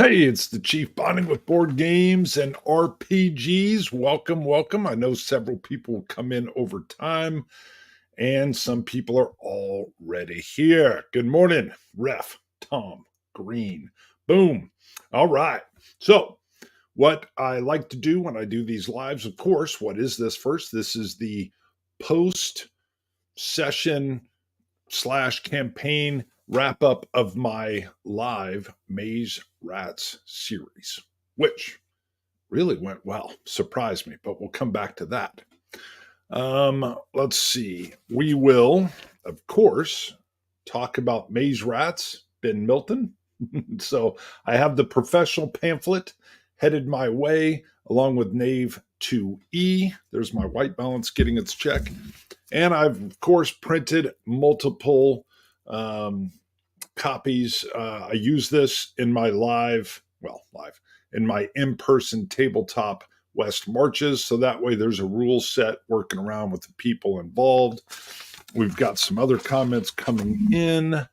Hey, it's the Chief bonding with board games and RPGs. Welcome, welcome. I know several people will come in over time, and some people are already here. Good morning, Ref Tom Green. Boom. All right. So, what I like to do when I do these lives, of course, what is this first? This is the post session slash campaign wrap up of my live Maze Rats series, which really went well. Surprised me, but we'll come back to that. Let's see. We will, of course, talk about Maze Rats, Ben Milton. So I have the professional pamphlet headed my way along with Knave 2E. There's my white balance getting its check. And I've, of course, printed multiple copies. I use this in my in my in-person tabletop West Marches. So that way there's a rule set working around with the people involved. We've got some other comments coming in, and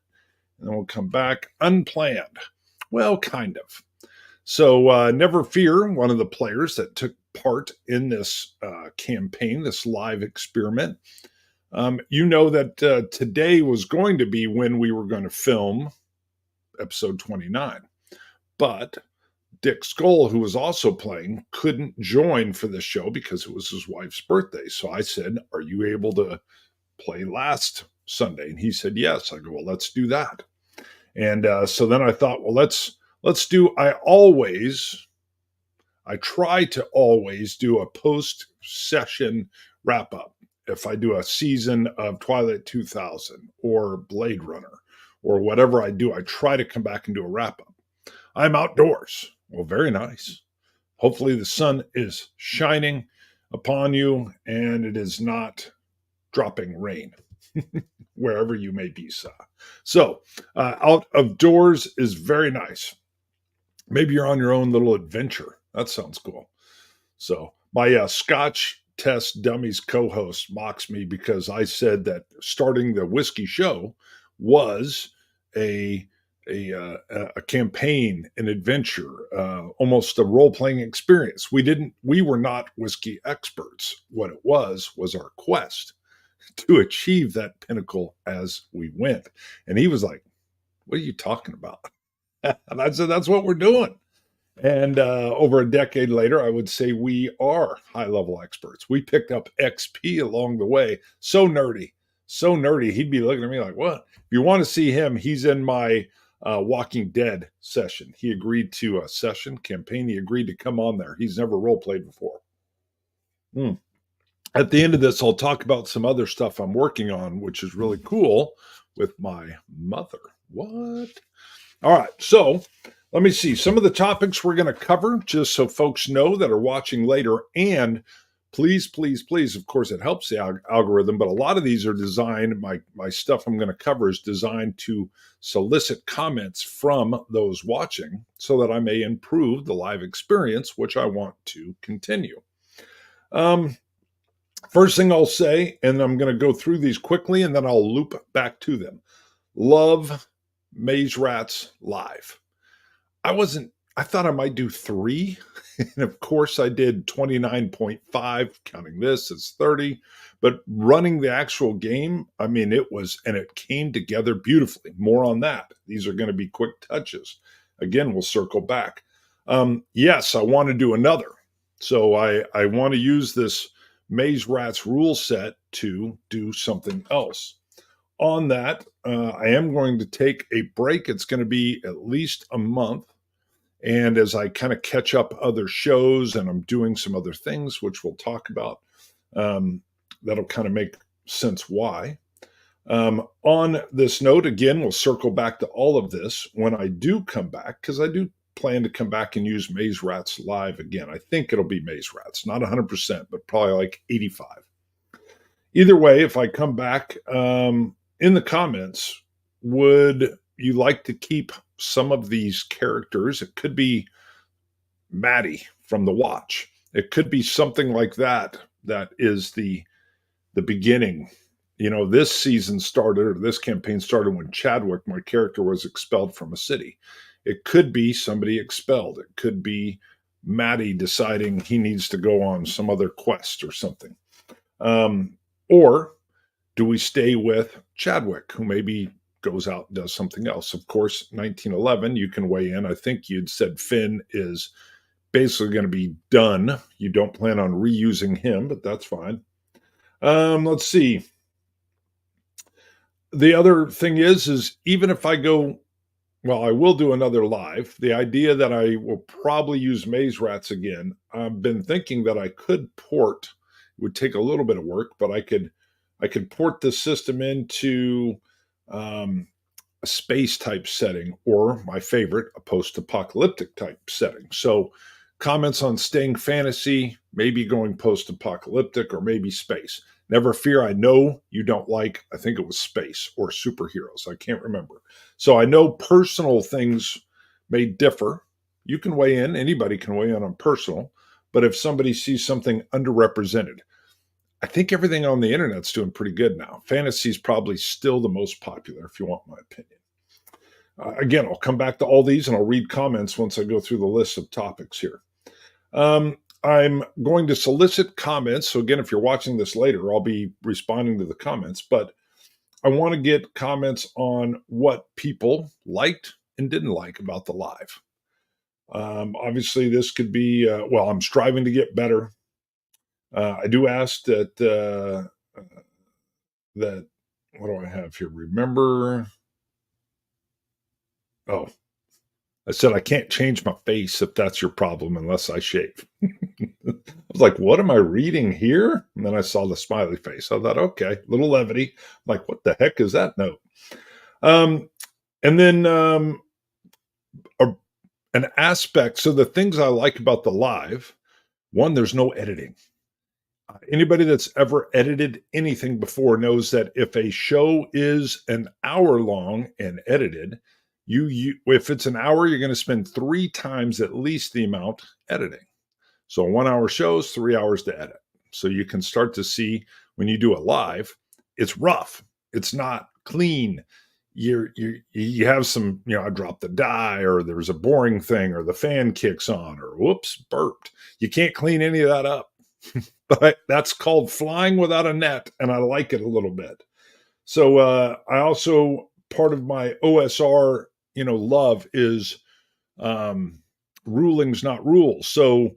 then we'll come back. Unplanned. Well, kind of. So never fear, one of the players that took part in this campaign, this live experiment. You know that today was going to be when we were going to film episode 29. But Dick Skull, who was also playing, couldn't join for the show because it was his wife's birthday. So I said, "Are you able to play last Sunday?" And he said, "Yes." I go, "Well, let's do that." And so then I thought, well, let's do. I try to always do a post-session wrap-up. If I do a season of Twilight 2000 or Blade Runner or whatever I do, I try to come back and do a wrap-up. I'm outdoors. Well, very nice. Hopefully the sun is shining upon you and it is not dropping rain wherever you may be. So out of doors is very nice. Maybe you're on your own little adventure. That sounds cool. So my Scotch Test Dummies co-host mocks me because I said that starting the whiskey show was a campaign, an adventure, almost a role-playing experience. We were not whiskey experts. What it was our quest to achieve that pinnacle as we went. And he was like, "What are you talking about?" And I said, "That's what we're doing." And over a decade later, I would say we are high-level experts. We picked up XP along the way. So nerdy, so nerdy. He'd be looking at me like, "What?" If you want to see him, he's in my Walking Dead session. He agreed to a session campaign. He agreed to come on there. He's never role-played before. At the end of this, I'll talk about some other stuff I'm working on, which is really cool with my mother. What? All right. So let me see some of the topics we're going to cover, just so folks know that are watching later. And please, please, please, of course, it helps the algorithm, but a lot of these are designed, my stuff I'm going to cover is designed to solicit comments from those watching so that I may improve the live experience, which I want to continue. First thing I'll say, and I'm going to go through these quickly and then I'll loop back to them. Love Maze Rats live. I thought I might do 3. And of course I did 29.5, counting this as 30. But running the actual game, I mean, it came together beautifully. More on that. These are going to be quick touches. Again, we'll circle back. Yes, I want to do another. So I want to use this Maze Rats rule set to do something else. On that, I am going to take a break. It's going to be at least a month. And as I kind of catch up other shows and I'm doing some other things, which we'll talk about, that'll kind of make sense why. On this note, again, we'll circle back to all of this when I do come back, because I do plan to come back and use Maze Rats live again. I think it'll be Maze Rats, not 100%, but probably like 85. Either way, if I come back, in the comments, would you like to keep some of these characters? It could be Maddie from The Watch. It could be something like that. That is the beginning. You know, this campaign started when Chadwick, my character, was expelled from a city. It could be somebody expelled. It could be Maddie deciding he needs to go on some other quest or something. Or do we stay with Chadwick, who maybe goes out and does something else? Of course, 1911, you can weigh in. I think you'd said Finn is basically going to be done. You don't plan on reusing him, but that's fine. Let's see. The other thing is even if I go, well, I will do another live. The idea that I will probably use Maze Rats again. I've been thinking that I could port. It would take a little bit of work, but I could port this system into a space type setting, or my favorite, a post-apocalyptic type setting. So comments on staying fantasy, maybe going post-apocalyptic, or maybe space. Never fear, I know you don't like, I think it was space or superheroes. I can't remember. So I know personal things may differ. You can weigh in, anybody can weigh in on personal, but if somebody sees something underrepresented, I think everything on the internet's doing pretty good now. Fantasy is probably still the most popular, if you want my opinion. Again, I'll come back to all these and I'll read comments once I go through the list of topics here. I'm going to solicit comments. So again, if you're watching this later, I'll be responding to the comments, but I want to get comments on what people liked and didn't like about the live. Obviously, this could be, well, I'm striving to get better. I do ask that, what do I have here? Remember, oh, I said I can't change my face if that's your problem unless I shave. I was like, what am I reading here? And then I saw the smiley face. I thought, okay, little levity. I'm like, what the heck is that note? And then an aspect. So the things I like about the live, one, there's no editing. Anybody that's ever edited anything before knows that if a show is an hour long and edited, if it's an hour, you're going to spend 3 times at least the amount editing. So 1 hour shows, 3 hours to edit. So you can start to see when you do a live, it's rough. It's not clean. You have some, I dropped the die, or there's a boring thing, or the fan kicks on, or whoops, burped. You can't clean any of that up. But that's called flying without a net, and I like it a little bit. So I also, part of my OSR, love is rulings, not rules. So,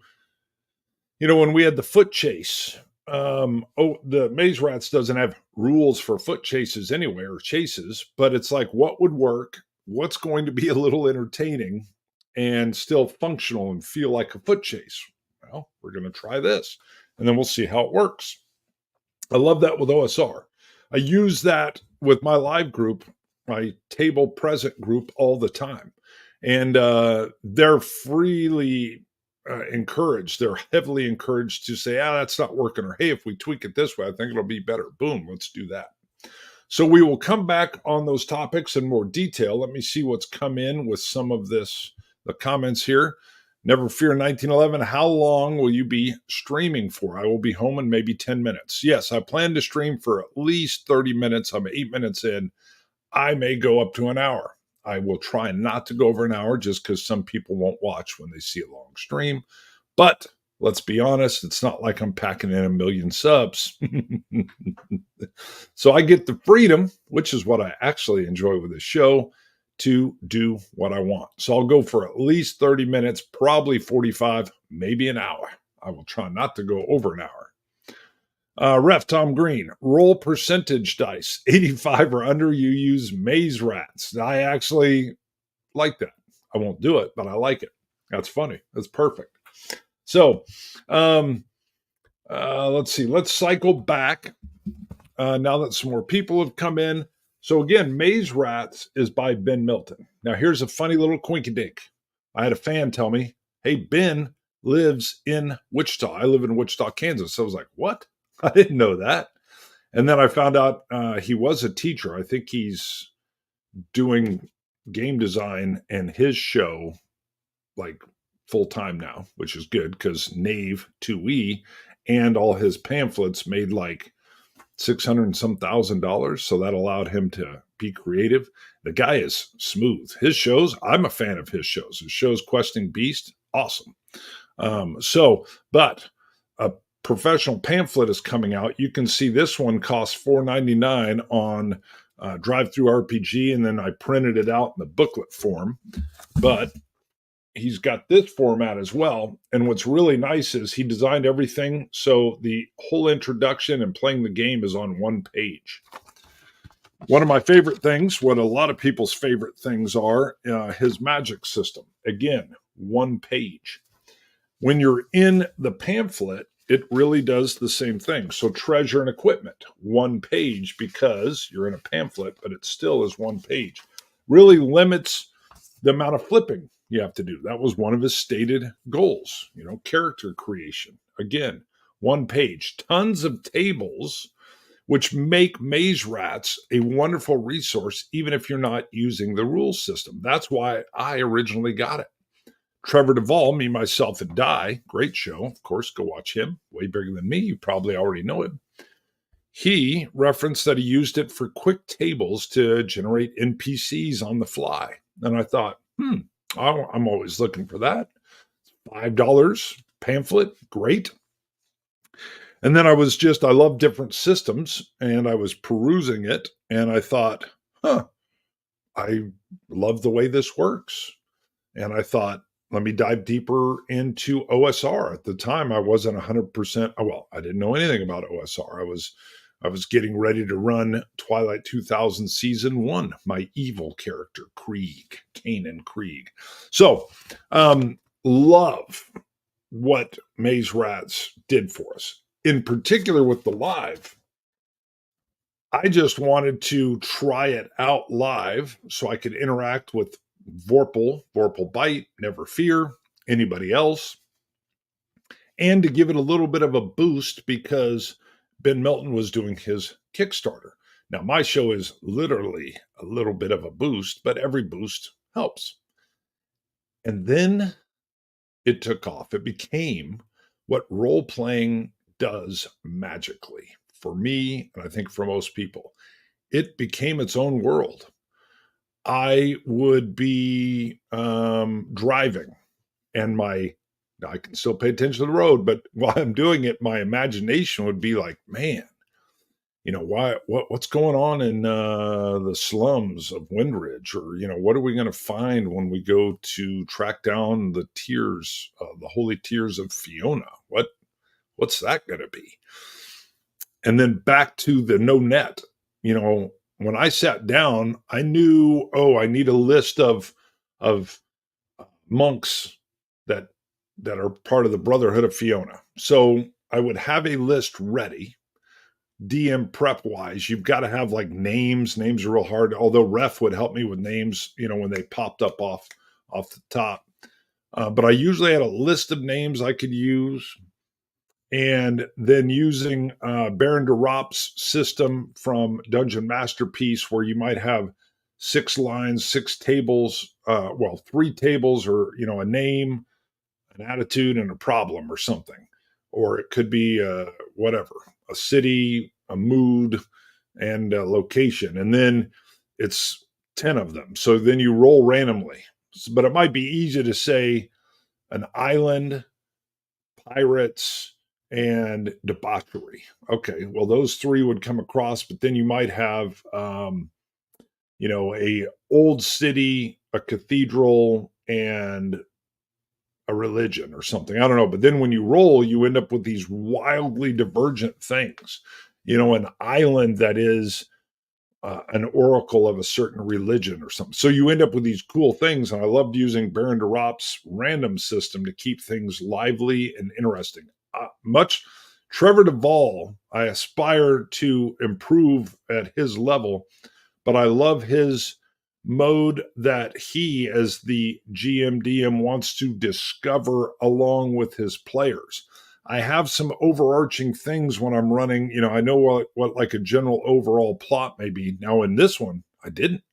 when we had the foot chase, the Maze Rats doesn't have rules for foot chases anywhere, or chases, but it's like, what would work? What's going to be a little entertaining and still functional and feel like a foot chase? Well, we're going to try this, and then we'll see how it works. I love that with OSR. I use that with my live group, my table present group, all the time. And they're freely encouraged. They're heavily encouraged to say, that's not working. Or, hey, if we tweak it this way, I think it'll be better. Boom, let's do that. So we will come back on those topics in more detail. Let me see what's come in with some of the comments here. Never fear, 1911. How long will you be streaming for? I will be home in maybe 10 minutes. Yes, I plan to stream for at least 30 minutes. I'm 8 minutes in. I may go up to an hour. I will try not to go over an hour just because some people won't watch when they see a long stream. But let's be honest, it's not like I'm packing in 1 million subs. So I get the freedom, which is what I actually enjoy with this show, to do what I want. So I'll go for at least 30 minutes, probably 45, maybe an hour. I will try not to go over an hour. Ref Tom Green, roll percentage dice, 85 or under, you use Maze Rats. I actually like that. I won't do it, but I like it. That's funny. That's perfect. So let's see. Let's cycle back now that some more people have come in. So again, Maze Rats is by Ben Milton. Now here's a funny little quinky-dink. I had a fan tell me, hey, Ben lives in Wichita. I live in Wichita, Kansas. So I was like, what? I didn't know that. And then I found out he was a teacher. I think he's doing game design and his show like full time now, which is good because Knave 2E and all his pamphlets made like $600 and some $1,000. So that allowed him to be creative. The guy is smooth. His shows, I'm a fan of his shows. His shows, Questing Beast, awesome. But a professional pamphlet is coming out. You can see this one costs $4.99 on Drive Through RPG, and then I printed it out in the booklet form. But he's got this format as well. And what's really nice is he designed everything so the whole introduction and playing the game is on one page. One of my favorite things, what a lot of people's favorite things are, his magic system. Again, one page. When you're in the pamphlet, it really does the same thing. So treasure and equipment, one page, because you're in a pamphlet, but it still is one page. Really limits the amount of flipping you have to do. That was one of his stated goals, character creation. Again, one page, tons of tables, which make Maze Rats a wonderful resource, even if you're not using the rules system. That's why I originally got it. Trevor Duvall, Me, Myself, and Die, great show. Of course, go watch him. Way bigger than me. You probably already know him. He referenced that he used it for quick tables to generate NPCs on the fly. And I thought, I'm always looking for that. $5 pamphlet, great. And then I love different systems, and I was perusing it, and I thought, I love the way this works. And I thought, let me dive deeper into OSR. At the time, I wasn't 100%. Well, I didn't know anything about OSR. I was getting ready to run Twilight 2000 Season 1, my evil character, Kanan Krieg. So, love what Maze Rats did for us. In particular with the live, I just wanted to try it out live so I could interact with Vorpal Bite, Never Fear, anybody else, and to give it a little bit of a boost because Ben Milton was doing his Kickstarter. Now, my show is literally a little bit of a boost, but every boost helps. And then it took off. It became what role-playing does magically for me, and I think for most people. It became its own world. I would be driving, and I can still pay attention to the road, but while I'm doing it, my imagination would be like, man, what's going on in the slums of Windridge, or what are we going to find when we go to track down the tears, the holy tears of Fiona? What's that going to be? And then back to the no net, when I sat down, I knew, I need a list of monks that are part of the Brotherhood of Fiona. So I would have a list ready. DM prep wise, you've got to have like names. Names are real hard, although Ref would help me with names, when they popped up off the top. But I usually had a list of names I could use. And then using Baron de Rop's system from Dungeon Masterpiece, where you might have 6 lines, 6 tables, 3 tables, or a name, an attitude, and a problem or something. Or it could be whatever, a city, a mood, and a location. And then it's 10 of them. So then you roll randomly. But it might be easy to say an island, pirates, and debauchery. Okay, well, those 3 would come across, but then you might have, a old city, a cathedral, and a religion or something. I don't know. But then when you roll, you end up with these wildly divergent things. An island that is an oracle of a certain religion or something. So you end up with these cool things. And I loved using Baron de Rop's random system to keep things lively and interesting. Trevor Duvall, I aspire to improve at his level, but I love his mode that he, as the GM/DM, wants to discover along with his players. I have some overarching things when I'm running. I know what like a general overall plot may be. Now in this one, I didn't.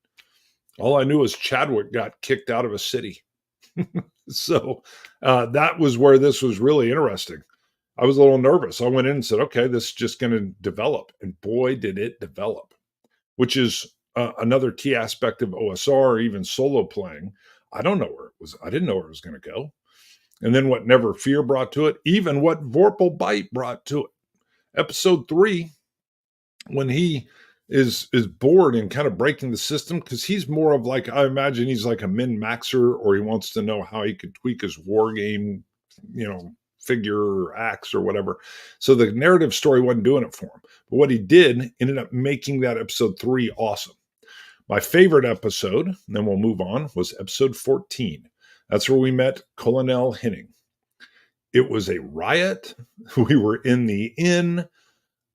All I knew is Chadwick got kicked out of a city. So that was where this was really interesting. I was a little nervous. I went in and said, okay, this is just going to develop. And boy, did it develop, which is another key aspect of OSR or even solo playing. I don't know where it was. I didn't know where it was going to go. And then what Never Fear brought to it, even what Vorpal Bite brought to it. Episode 3, when he is bored and kind of breaking the system, because he's more of like, I imagine he's like a min-maxer, or he wants to know how he could tweak his war game, figure or axe or whatever. So the narrative story wasn't doing it for him. But what he did ended up making that episode 3 awesome. My favorite episode, and then we'll move on, was episode 14. That's where we met Colonel Henning. It was a riot. We were in the inn.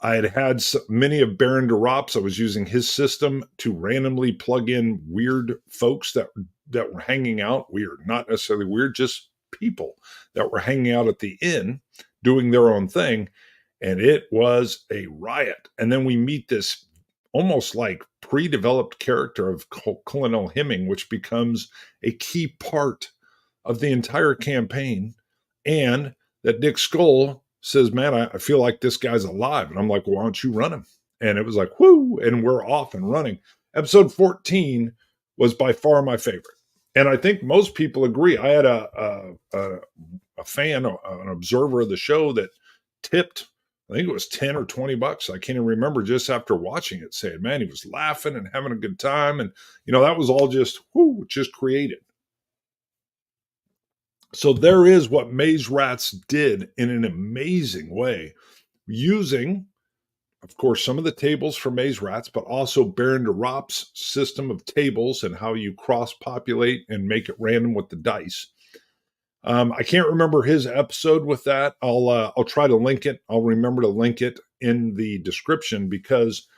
I had many of Baron de Rops. I was using his system to randomly plug in weird folks that were hanging out. Weird, not necessarily weird, just people that were hanging out at the inn doing their own thing. And it was a riot. And then we meet this almost like pre-developed character of Colonel Hemming, which becomes a key part of the entire campaign. And that Dick Skull says, man, I feel like this guy's alive. And I'm like, well, why don't you run him? And it was like, whoo, and we're off and running. Episode 14 was by far my favorite. And I think most people agree. I had a fan, an observer of the show that tipped, I think it was 10 or 20 bucks. I can't even remember, just after watching it, saying, man, he was laughing and having a good time. And, that was all just created. So there is what Maze Rats did in an amazing way, using, of course, some of the tables for Maze Rats, but also Baron de Rop's system of tables and how you cross-populate and make it random with the dice. I can't remember his episode with that. I'll try to link it. I'll remember to link it in the description, because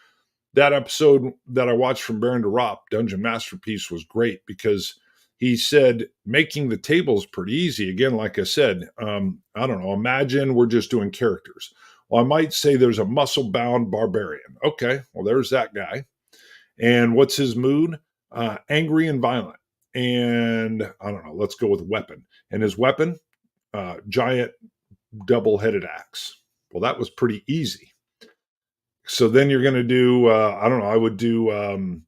that episode that I watched from Baron de Rop, Dungeon Masterpiece, was great, because he said making the tables pretty easy. Again, like I said, I don't know, imagine we're just doing characters. Well, I might say there's a muscle-bound barbarian. Okay, well, there's that guy. And what's his mood? Angry and violent. And I don't know, let's go with weapon. And his weapon, giant double-headed axe. Well, that was pretty easy. So then you're going to do, I don't know, I would do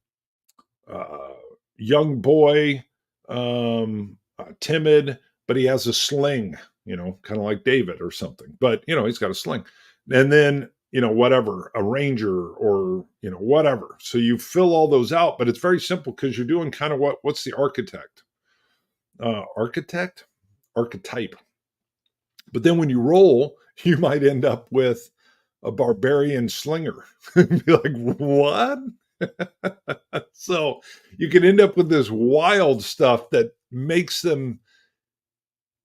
young boy, timid, but he has a sling, kind of like David or something. But, he's got a sling. And then, whatever, a ranger or, whatever. So you fill all those out, but it's very simple, because you're doing kind of what's the architect? Archetype. But then when you roll, you might end up with a barbarian slinger. Be like, what? So you can end up with this wild stuff that makes them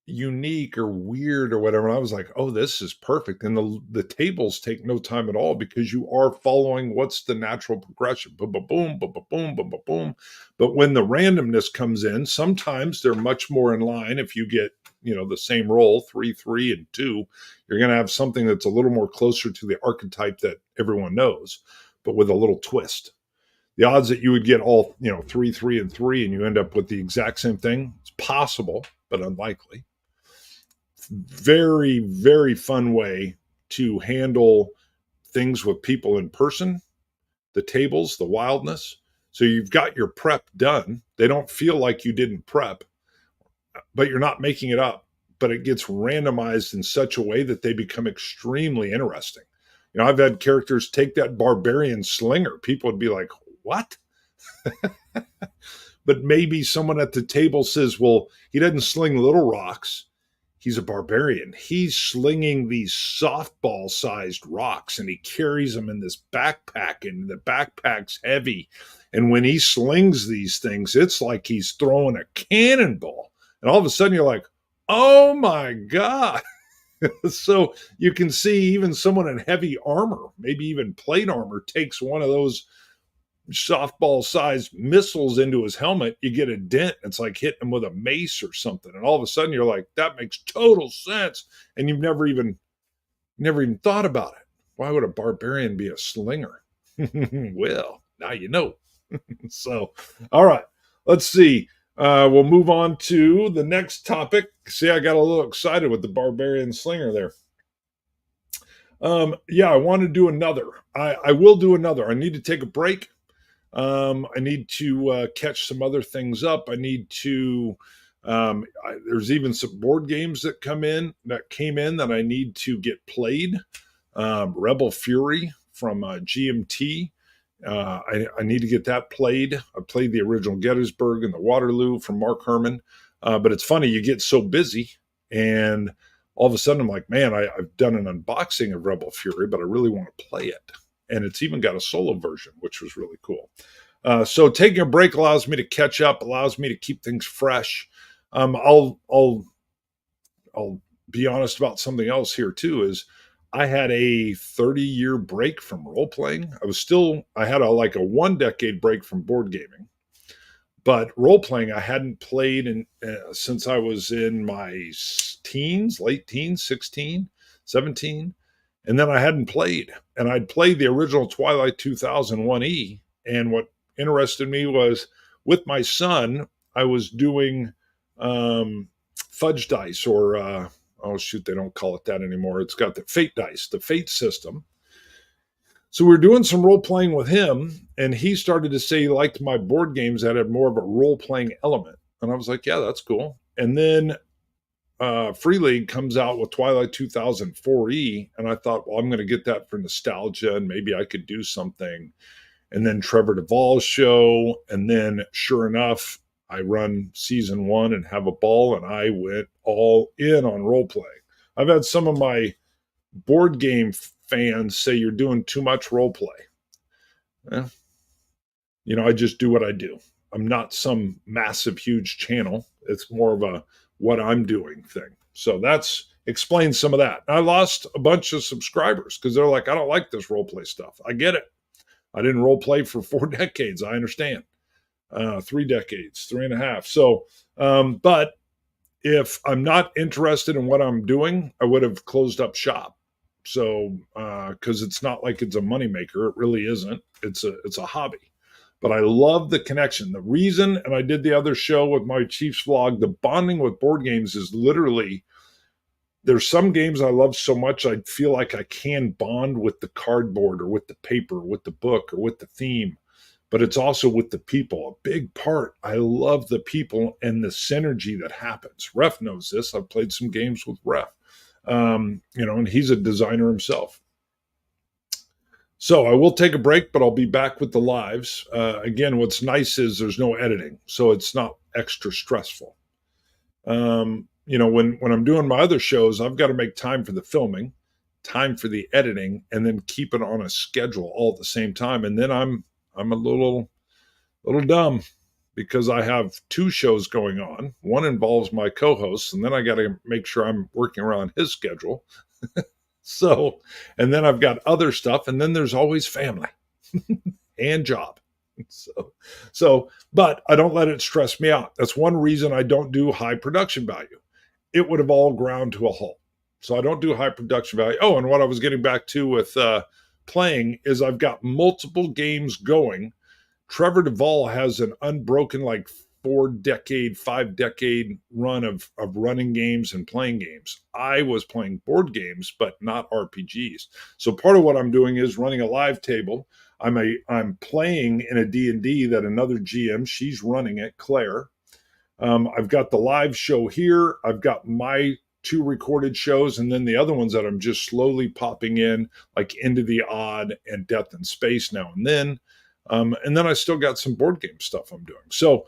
unique or weird or whatever. And I was like, oh, this is perfect. And the tables take no time at all, because you are following what's the natural progression. Boom, boom, boom, boom, boom, boom, boom, boom, boom. But when the randomness comes in, sometimes they're much more in line. If you get, the same roll, 3, 3, and 2, you're going to have something that's a little more closer to the archetype that everyone knows, but with a little twist. The odds that you would get all, 3, 3, and 3, and you end up with the exact same thing, it's possible, but unlikely. Very, very fun way to handle things with people in person, the tables, the wildness. So you've got your prep done. They don't feel like you didn't prep, but you're not making it up. But it gets randomized in such a way that they become extremely interesting. I've had characters take that barbarian slinger. People would be like, what? But maybe someone at the table says, well, he doesn't sling little rocks. He's a barbarian. He's slinging these softball-sized rocks, and he carries them in this backpack, and the backpack's heavy. And when he slings these things, it's like he's throwing a cannonball. And all of a sudden, you're like, oh, my God. So you can see even someone in heavy armor, maybe even plate armor, takes one of those softball-sized missiles into his helmet. You get a dent. It's like hitting him with a mace or something. And all of a sudden you're like, that makes total sense. And you've never even thought about it. Why would a barbarian be a slinger? Well, now you know. So, all right, let's see. We'll move on to the next topic. See, I got a little excited with the barbarian slinger there. I want to do another. I will do another. I need to take a break. I need to catch some other things up. I need to. There's even some board games that came in that I need to get played. Rebel Fury from GMT. I need to get that played. I played the original Gettysburg and the Waterloo from Mark Herman. But it's funny, you get so busy, and all of a sudden I'm like, man, I've done an unboxing of Rebel Fury, but I really want to play it. And it's even got a solo version, which was really cool. So taking a break allows me to catch up, allows me to keep things fresh. I'll be honest about something else here too. Is I had a 30-year break from role playing. I had like a 1 decade break from board gaming, but role playing I hadn't played since I was in my teens, late teens, 16, 17. And then I hadn't played. And I'd played the original Twilight 2001E. And what interested me was with my son, I was doing fudge dice or, oh, shoot, they don't call it that anymore. It's got the fate dice, the fate system. So we were doing some role playing with him, and he started to say he liked my board games that had more of a role playing element. And I was like, yeah, that's cool. And then Free League comes out with Twilight 2004E, and I thought, well, I'm going to get that for nostalgia, and maybe I could do something. And then Trevor Duvall's show, and then sure enough, I run season 1 and have a ball, and I went all in on role play. I've had some of my board game fans say you're doing too much role play. I just do what I do. I'm not some massive, huge channel. It's more of a what I'm doing thing. So that's explains some of that. I lost a bunch of subscribers because they're like, I don't like this role play stuff. I get it. I didn't role play for 4 decades. I understand. 3 decades, 3.5. So, but if I'm not interested in what I'm doing, I would have closed up shop. So, because it's not like it's a moneymaker, it really isn't. It's a hobby. But I love the connection. The reason, and I did the other show with my Chiefs vlog, the bonding with board games is literally, there's some games I love so much, I feel like I can bond with the cardboard or with the paper, with the book or with the theme. But it's also with the people. A big part, I love the people and the synergy that happens. Ref knows this. I've played some games with Ref. And he's a designer himself. So I will take a break, but I'll be back with the lives. Again, what's nice is there's no editing, so it's not extra stressful. When I'm doing my other shows, I've got to make time for the filming, time for the editing, and then keep it on a schedule all at the same time. And then I'm a little dumb because I have 2 shows going on. One involves my co-host, and then I got to make sure I'm working around his schedule. So, and then I've got other stuff, and then there's always family and job. But I don't let it stress me out. That's one reason I don't do high production value. It would have all ground to a halt. So I don't do high production value. Oh, and what I was getting back to with playing is I've got multiple games going. Trevor Duvall has an unbroken 5-decade run of running games and playing games. I was playing board games, but not RPGs. So part of what I'm doing is running a live table. I'm playing in a D&D that another GM, she's running it, Claire. I've got the live show here. I've got my 2 recorded shows, and then the other ones that I'm just slowly popping in, like Into the Odd and Death in Space now and then. And then I still got some board game stuff I'm doing. So,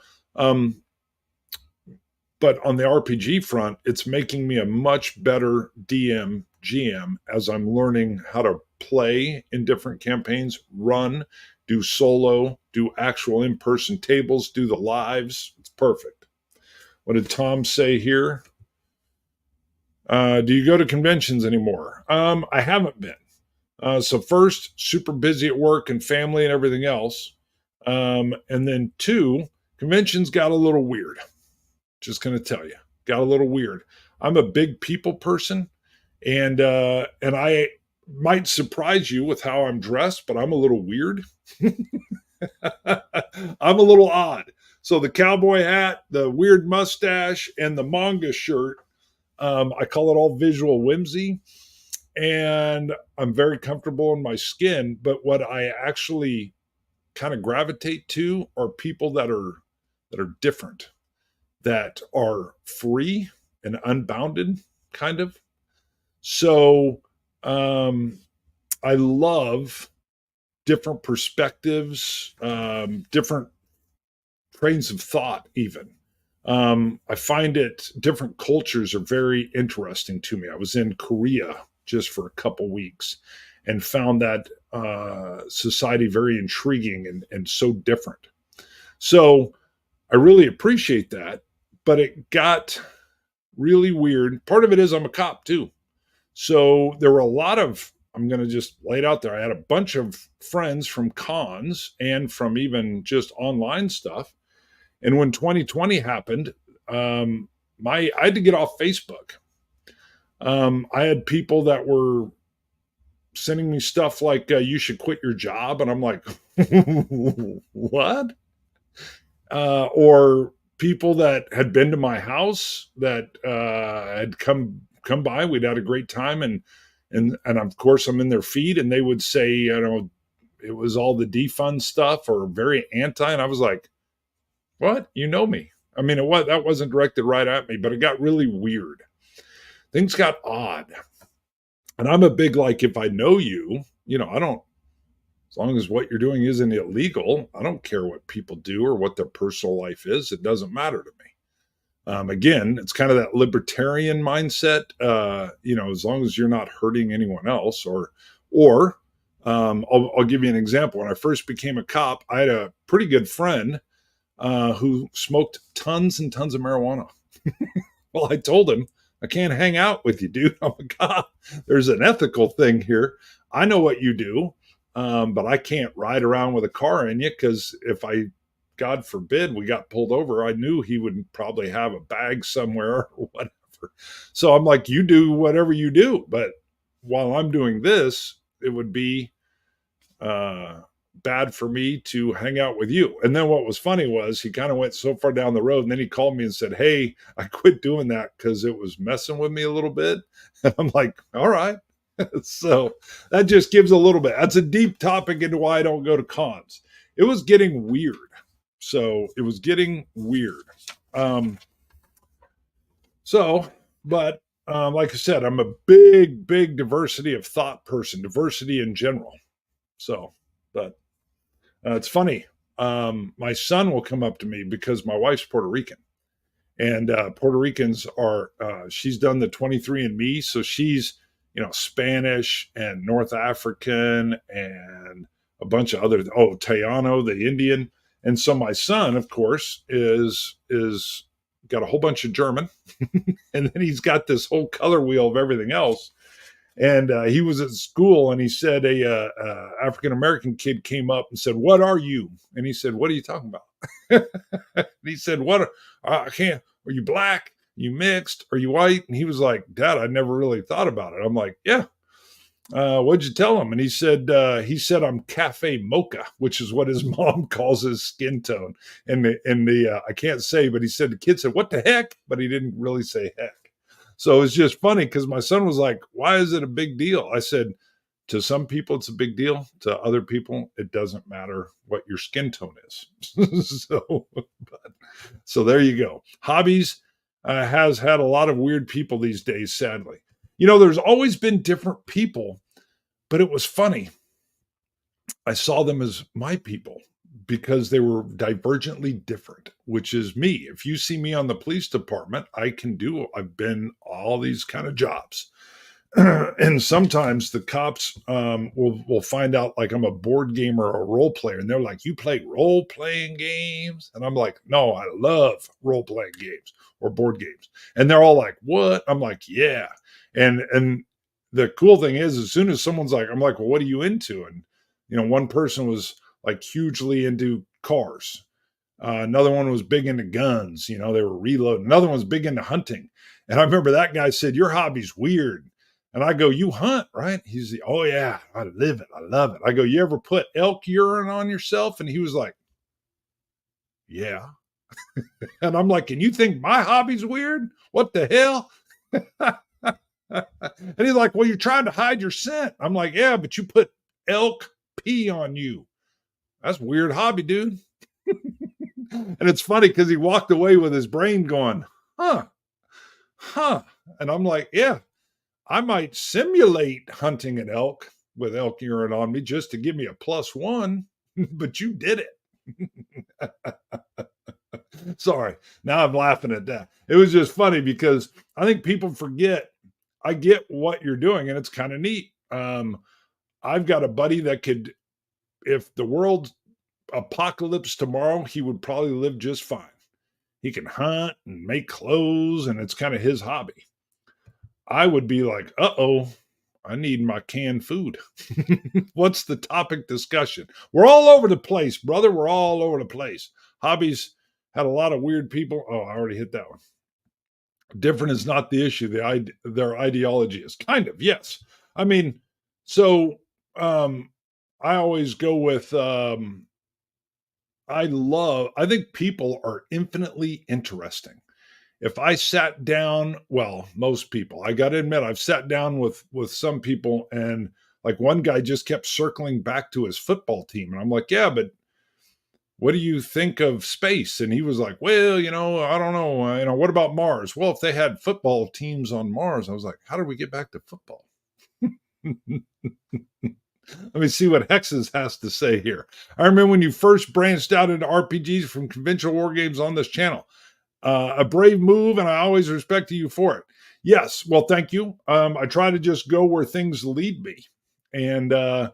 but on the RPG front, it's making me a much better DM, GM, as I'm learning how to play in different campaigns, run, do solo, do actual in-person tables, do the lives. It's perfect. What did Tom say here? Do you go to conventions anymore? I haven't been. So first, super busy at work and family and everything else. And then 2, conventions got a little weird. Just going to tell you, got a little weird. I'm a big people person, and I might surprise you with how I'm dressed, but I'm a little weird. I'm a little odd. So the cowboy hat, the weird mustache, and the manga shirt, I call it all visual whimsy. And I'm very comfortable in my skin. But what I actually kind of gravitate to are people that are different, that are free and unbounded, kind of. So um, I love different perspectives, different trains of thought, even. I find it, different cultures are very interesting to me. I was in Korea just for a couple weeks and found that society very intriguing and so different. So I really appreciate that, but it got really weird. Part of it is I'm a cop too. So there were a lot of, I'm going to just lay it out there. I had a bunch of friends from cons and from even just online stuff. And when 2020 happened, I had to get off Facebook. I had people that were sending me stuff like, you should quit your job. And I'm like, what? Or people that had been to my house that had come by. We'd had a great time, and of course I'm in their feed, and they would say, it was all the defund stuff or very anti, and I was like, what? You know me? I mean, that wasn't directed right at me, but it got really weird. Things got odd, and I'm a big like, if I know you, I don't. As long as what you're doing isn't illegal, I don't care what people do or what their personal life is. It doesn't matter to me. Again, it's kind of that libertarian mindset. As long as you're not hurting anyone else, or I'll give you an example. When I first became a cop, I had a pretty good friend who smoked tons and tons of marijuana. Well, I told him, I can't hang out with you, dude. I'm a cop. There's an ethical thing here. I know what you do. But I can't ride around with a car in you, because if God forbid, we got pulled over, I knew he would probably have a bag somewhere or whatever. So I'm like, you do whatever you do. But while I'm doing this, it would be bad for me to hang out with you. And then what was funny was he kind of went so far down the road, and then he called me and said, hey, I quit doing that because it was messing with me a little bit. And I'm like, all right. So that just gives a little bit. That's a deep topic into why I don't go to cons. It was getting weird. So it was getting weird. Um, but like I said, I'm a big, big diversity of thought person, diversity in general. So, but it's funny. My son will come up to me because my wife's Puerto Rican. And Puerto Ricans are, she's done the 23andMe. So she's, Spanish and North African and a bunch of other, Tayano, the Indian. And so my son, of course, is got a whole bunch of German. And then he's got this whole color wheel of everything else. And he was at school, and he said a African-American kid came up and said, what are you? And he said, what are you talking about? And he said, I can't, are you black? Are you mixed? Are you white? And he was like, Dad, I never really thought about it. I'm like, yeah. What'd you tell him? And he said, I'm cafe mocha, which is what his mom calls his skin tone. And I can't say, but he said, the kid said, what the heck? But he didn't really say heck. So it's just funny because my son was like, why is it a big deal? I said, to some people, it's a big deal. To other people, it doesn't matter what your skin tone is. So there you go. Hobbies has had a lot of weird people these days, sadly. There's always been different people, but it was funny. I saw them as my people because they were divergently different, which is me. If you see me on the police department, I've been all these kind of jobs. And sometimes the cops will find out like I'm a board gamer or a role player, and they're like, you play role playing games? And I'm like, no, I love role playing games or board games. And they're all like, what? I'm like, yeah. And the cool thing is, as soon as someone's like, I'm like, well, what are you into? And one person was like hugely into cars. Another one was big into guns. They were reloading. Another one was big into hunting. And I remember that guy said, your hobby's weird. And I go, you hunt, right? He's like, oh yeah, I live it. I love it. I go, you ever put elk urine on yourself? And he was like, yeah. And I'm like, and you think my hobby's weird? What the hell? And he's like, well, you're trying to hide your scent. I'm like, yeah, but you put elk pee on you. That's a weird hobby, dude. And it's funny because he walked away with his brain going, huh, huh. And I'm like, yeah, I might simulate hunting an elk with elk urine on me just to give me a +1, but you did it. Sorry. Now I'm laughing at that. It was just funny because I think people forget I get what you're doing and it's kind of neat. I've got a buddy that could, if the world apocalypse tomorrow, he would probably live just fine. He can hunt and make clothes, and it's kind of his hobby. I would be like, uh-oh, I need my canned food. What's the topic discussion? We're all over the place, brother. We're all over the place. Hobbies had a lot of weird people. Oh, I already hit that one. Different is not the issue. Their ideology is kind of, yes. I mean, so I always go with I think people are infinitely interesting. If I sat down, well, most people, I got to admit, I've sat down with some people, and like one guy just kept circling back to his football team, and I'm like, yeah, but what do you think of space? And he was like, well, I don't know, what about Mars? Well, if they had football teams on Mars, I was like, how did we get back to football? Let me see what Hexes has to say here. I remember when you first branched out into RPGs from conventional war games on this channel. A brave move, and I always respect you for it. Yes, well, thank you. I try to just go where things lead me, and I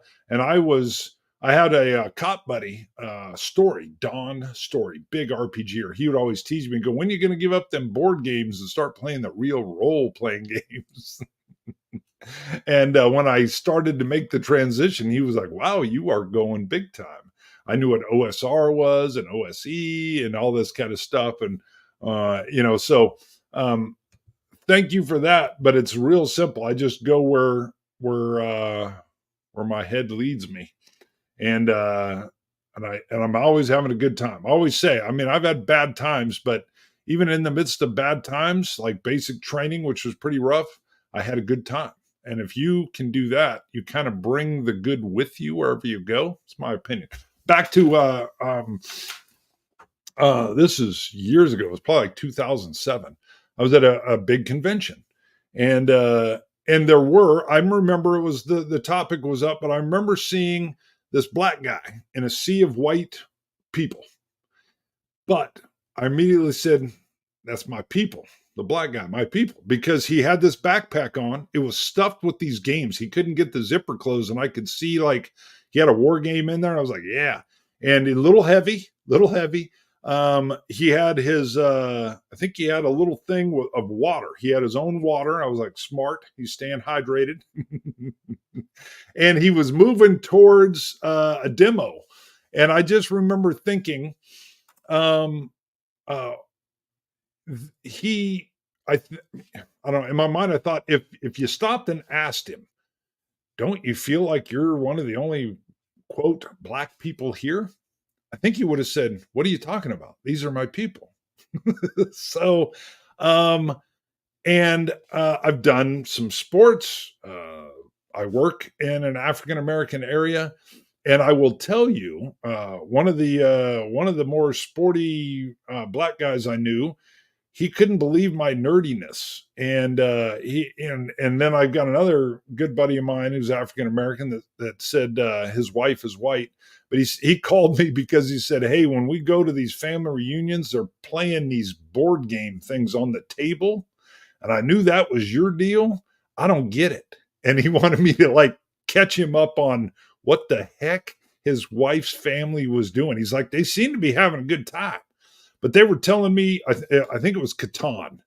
had a cop buddy, Don Story, big RPGer. He would always tease me and go, "When are you going to give up them board games and start playing the real role playing games?" And when I started to make the transition, he was like, wow, you are going big time. I knew what OSR was and OSE and all this kind of stuff. And, so thank you for that. But it's real simple. I just go where my head leads me. And, I'm always having a good time. I always say, I mean, I've had bad times, but even in the midst of bad times, like basic training, which was pretty rough, I had a good time. And if you can do that, you kind of bring the good with you wherever you go. It's my opinion. Back to this is years ago. It was probably like 2007. I was at a big convention, and there were. I remember it was the topic was up, but I remember seeing this black guy in a sea of white people. But I immediately said, "That's my people." The black guy, my people, because he had this backpack on. It was stuffed with these games. He couldn't get the zipper closed, and I could see like he had a war game in there. And I was like, yeah, and a little heavy. He had his, I think he had a little thing of water. He had his own water. I was like, smart. He's staying hydrated, and he was moving towards a demo, and I just remember thinking, I don't know. In my mind, I thought if you stopped and asked him, don't you feel like you're one of the only quote black people here? I think he would have said, what are you talking about? These are my people. So, and I've done some sports. I work in an African American area, and I will tell you, one of the more sporty black guys I knew, he couldn't believe my nerdiness, and then I've got another good buddy of mine who's African American that said his wife is white, but he called me because he said, hey, when we go to these family reunions, they're playing these board game things on the table, and I knew that was your deal. I don't get it, and he wanted me to like catch him up on what the heck his wife's family was doing. He's like, they seem to be having a good time. But they were telling me, I think it was Catan.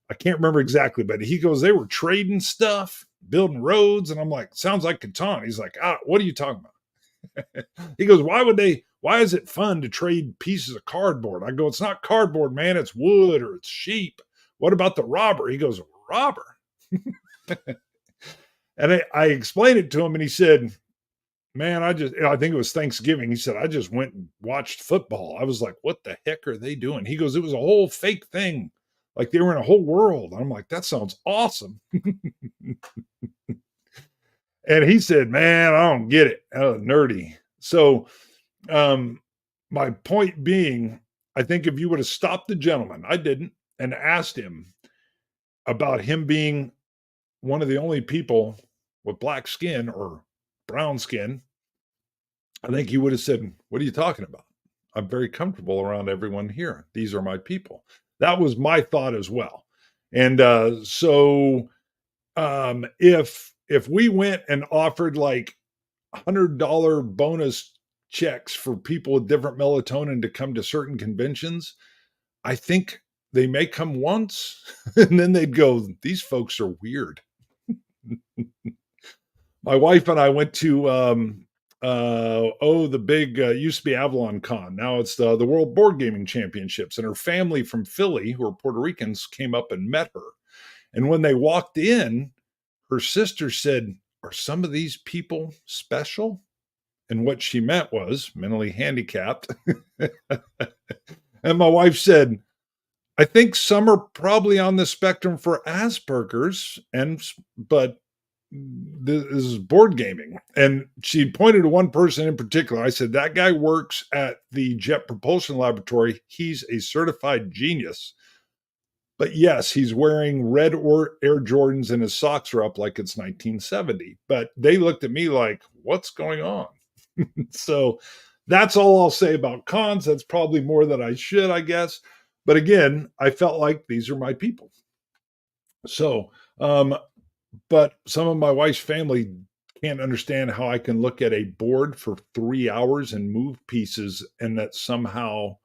I can't remember exactly, but he goes, they were trading stuff, building roads. And I'm like, sounds like Catan. He's like, what are you talking about? He goes, why is it fun to trade pieces of cardboard? I go, it's not cardboard, man. It's wood or it's sheep. What about the robber? He goes, robber. And I explained it to him, and he said, man, I think it was Thanksgiving. He said, I just went and watched football. I was like, what the heck are they doing? He goes, it was a whole fake thing. Like they were in a whole world. I'm like, that sounds awesome. And he said, man, I don't get it. Nerdy. So um, my point being, I think if you would have stopped the gentleman, I didn't, and asked him about him being one of the only people with black skin or brown skin, I think he would have said, "What are you talking about? I'm very comfortable around everyone here. These are my people." That was my thought as well. And if we went and offered like $100 bonus checks for people with different melatonin to come to certain conventions, I think they may come once and then they'd go, "These folks are weird." My wife and I went to the big used to be Avalon Con. Now it's the World Board Gaming Championships, and her family from Philly, who are Puerto Ricans, came up and met her. And when they walked in, her sister said, "Are some of these people special?" And what she meant was mentally handicapped. And my wife said, "I think some are probably on the spectrum for Asperger's, but this is board gaming." And she pointed to one person in particular. I said, "That guy works at the Jet Propulsion Laboratory. He's a certified genius. But yes, he's wearing red or Air Jordans and his socks are up like it's 1970." But they looked at me like, "What's going on?" So that's all I'll say about cons. That's probably more than I should, I guess. But again, I felt like these are my people. So, but some of my wife's family can't understand how I can look at a board for 3 hours and move pieces and that somehow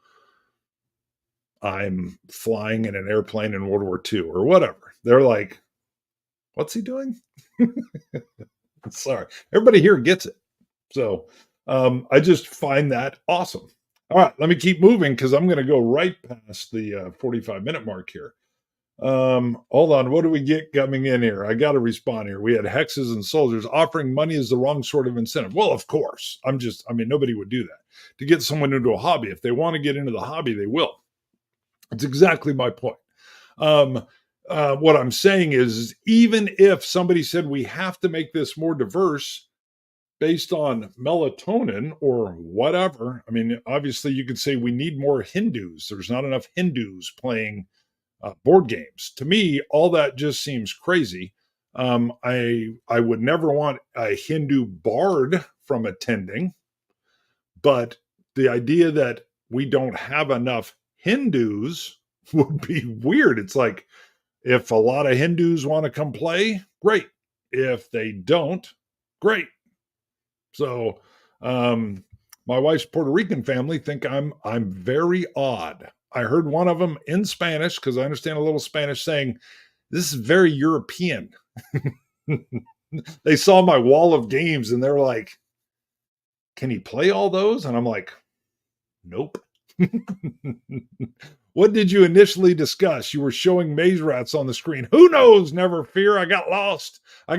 I'm flying in an airplane in World War II or whatever. They're like, "What's he doing?" Sorry. Everybody here gets it. So I just find that awesome. All right, let me keep moving because I'm going to go right past the 45-minute mark here. Hold on. What do we get coming in here? I got to respond here. We had hexes and soldiers. Offering money is the wrong sort of incentive. Well, of course. Nobody would do that to get someone into a hobby. If they want to get into the hobby, they will. It's exactly my point. What I'm saying is, even if somebody said we have to make this more diverse based on melatonin or whatever, I mean, obviously you could say we need more Hindus. There's not enough Hindus playing board games. To me, all that just seems crazy. I would never want a Hindu bard from attending, but the idea that we don't have enough Hindus would be weird. It's like if a lot of Hindus want to come play, great. If they don't, great. So, my wife's Puerto Rican family think I'm very odd. I heard one of them in Spanish, because I understand a little Spanish, saying, "This is very European." They saw my wall of games and they're like, "Can he play all those?" And I'm like, "Nope." What did you initially discuss? You were showing maze rats on the screen. Who knows? Never fear. I got lost. I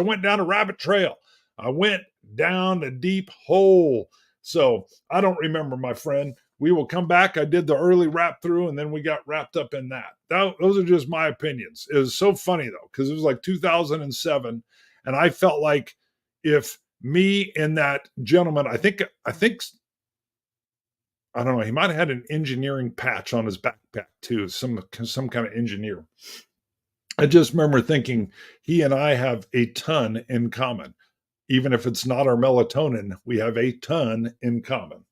went down a rabbit trail. I went down a deep hole. So I don't remember, my friend. We will come back. I did the early wrap through and then we got wrapped up in that. Those are just my opinions. It was so funny though, because it was like 2007. And I felt like if me and that gentleman, I think I don't know. He might have had an engineering patch on his backpack too, some kind of engineer. I just remember thinking he and I have a ton in common. Even if it's not our melatonin, we have a ton in common.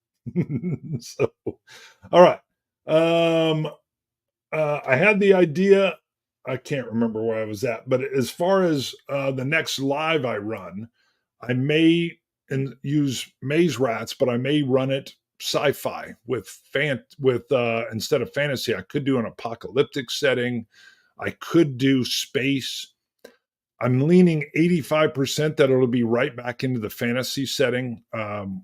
So, all right. I had the idea. I can't remember where I was at, but as far as the next live I run, I may use maze rats, but I may run it sci-fi with instead of fantasy. I could do an apocalyptic setting. I could do space. I'm leaning 85% that it'll be right back into the fantasy setting.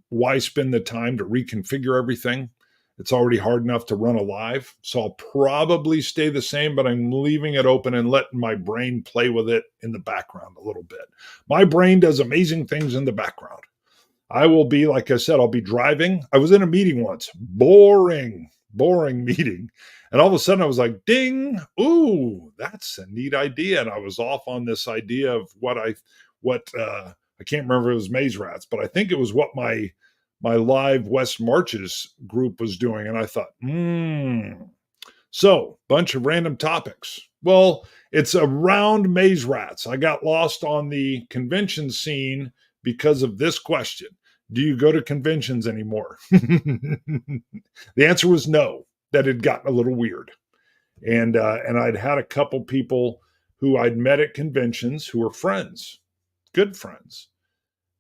Why spend the time to reconfigure everything? It's already hard enough to run a live. So I'll probably stay the same, but I'm leaving it open and letting my brain play with it in the background a little bit. My brain does amazing things in the background. I will be, like I said, I'll be driving. I was in a meeting once, boring meeting. And all of a sudden I was like, ding, ooh, that's a neat idea. And I was off on this idea of I can't remember if it was maze rats, but I think it was what my my live West Marches group was doing. And I thought, So, bunch of random topics. Well, it's around maze rats. I got lost on the convention scene because of this question. Do you go to conventions anymore? The answer was no. That had gotten a little weird. And I'd had a couple people who I'd met at conventions who were friends, good friends.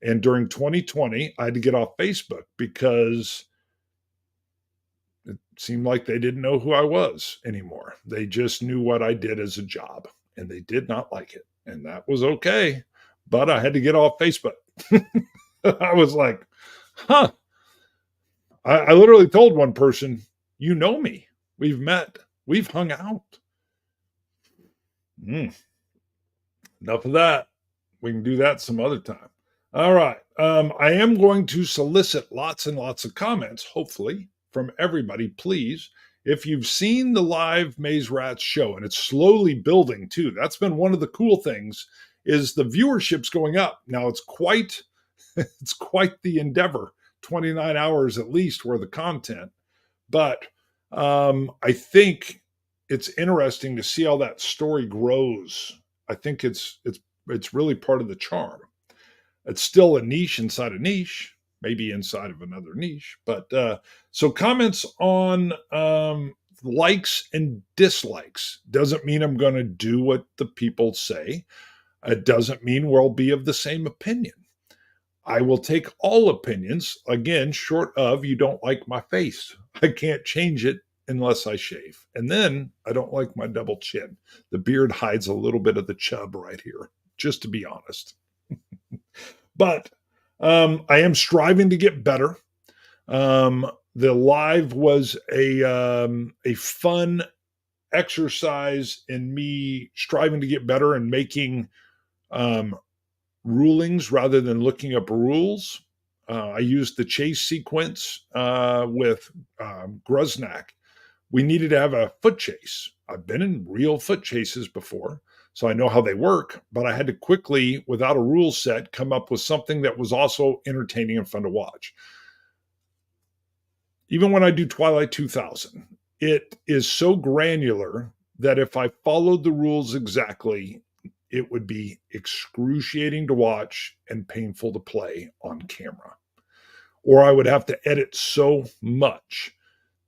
And during 2020, I had to get off Facebook because it seemed like they didn't know who I was anymore. They just knew what I did as a job, and they did not like it. And that was okay. But I had to get off Facebook. I was like, huh. I literally told one person, you know me. We've met. We've hung out. Enough of that. We can do that some other time. All right. I am going to solicit lots and lots of comments, hopefully, from everybody. Please, if you've seen the live Maze Rats show, and it's slowly building too, that's been one of the cool things, is the viewership's going up. Now it's quite the endeavor, 29 hours at least worth of content. But I think it's interesting to see how that story grows. I think it's really part of the charm. It's still a niche inside a niche, maybe inside of another niche. But so comments on likes and dislikes doesn't mean I'm going to do what the people say. It doesn't mean we'll be of the same opinion. I will take all opinions, again, short of you don't like my face. I can't change it unless I shave. And then I don't like my double chin. The beard hides a little bit of the chub right here, just to be honest. But I am striving to get better. The live was a fun exercise in me striving to get better and making rulings rather than looking up rules. I used the chase sequence with Gruznak. We needed to have a foot chase. I've been in real foot chases before, so I know how they work, but I had to quickly, without a rule set, come up with something that was also entertaining and fun to watch. Even when I do Twilight 2000, it is so granular that if I followed the rules exactly, it would be excruciating to watch and painful to play on camera. Or I would have to edit so much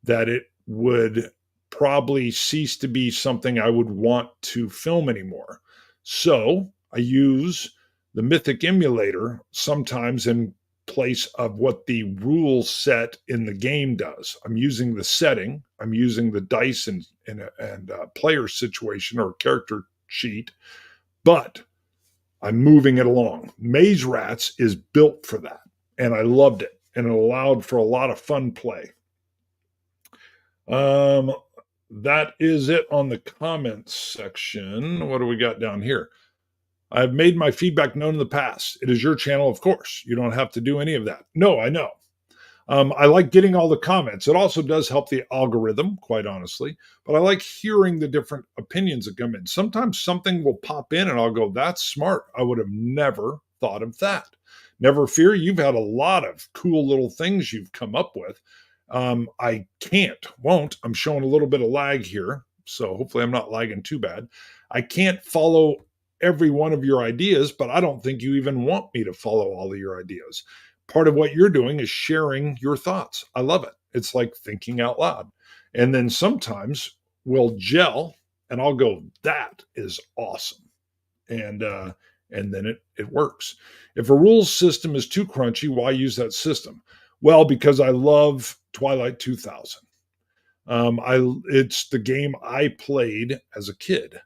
that it would probably cease to be something I would want to film anymore. So I use the Mythic emulator sometimes in place of what the rule set in the game does. I'm using the setting, I'm using the dice and player situation or character sheet, but I'm moving it along. Maze Rats is built for that, and I loved it, and it allowed for a lot of fun play. That is it on the comments section. What do we got down here? I've made my feedback known in the past. It is your channel, of course. You don't have to do any of that. No, I know. I like getting all the comments. It also does help the algorithm, quite honestly, but I like hearing the different opinions that come in. Sometimes something will pop in and I'll go, that's smart. I would have never thought of that. Never fear. You've had a lot of cool little things you've come up with. I won't. I'm showing a little bit of lag here, so hopefully I'm not lagging too bad. I can't follow every one of your ideas, but I don't think you even want me to follow all of your ideas. Part of what you're doing is sharing your thoughts. I love it. It's like thinking out loud. And then sometimes we'll gel and I'll go, that is awesome. And then it works. If a rules system is too crunchy, why use that system? Well, because I love Twilight 2000. It's the game I played as a kid.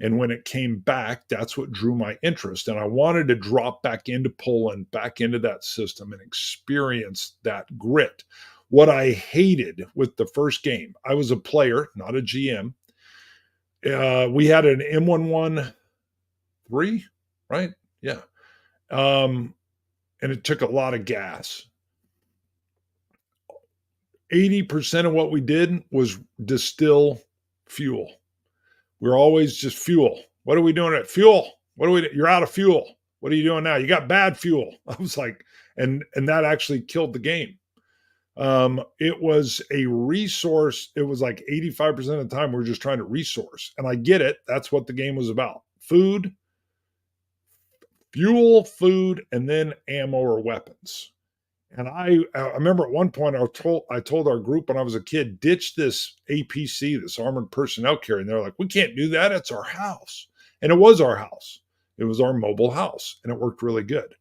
And when it came back, that's what drew my interest. And I wanted to drop back into Poland, back into that system and experience that grit. What I hated with the first game, I was a player, not a GM. We had an M113, right? Yeah. And it took a lot of gas. 80% of what we did was distill fuel. We're always just fuel. What are we doing at fuel? You're out of fuel. What are you doing now? You got bad fuel. I was like, and that actually killed the game. It was a resource. It was like 85% of the time we are just trying to resource. And I get it. That's what the game was about. Food, fuel, food, and then ammo or weapons. And I remember at one point I told our group when I was a kid, ditch this APC, this armored personnel carrier. And they're like, we can't do that. It's our house. And it was our house. It was our mobile house, and it worked really good.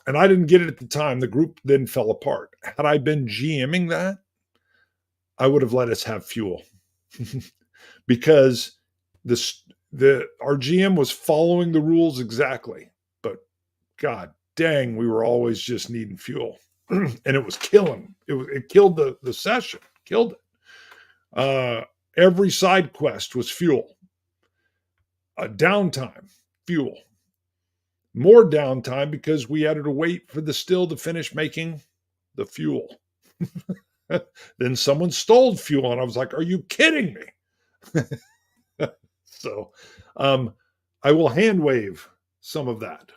And I didn't get it at the time. The group then fell apart. Had I been GMing that, I would have let us have fuel because our GM was following the rules exactly. But God dang, we were always just needing fuel, and it was killing. It killed the session, killed it. Every side quest was fuel. Downtime, fuel. More downtime because we had to wait for the still to finish making the fuel. Then someone stole fuel, and I was like, "Are you kidding me?" So, I will hand wave some of that.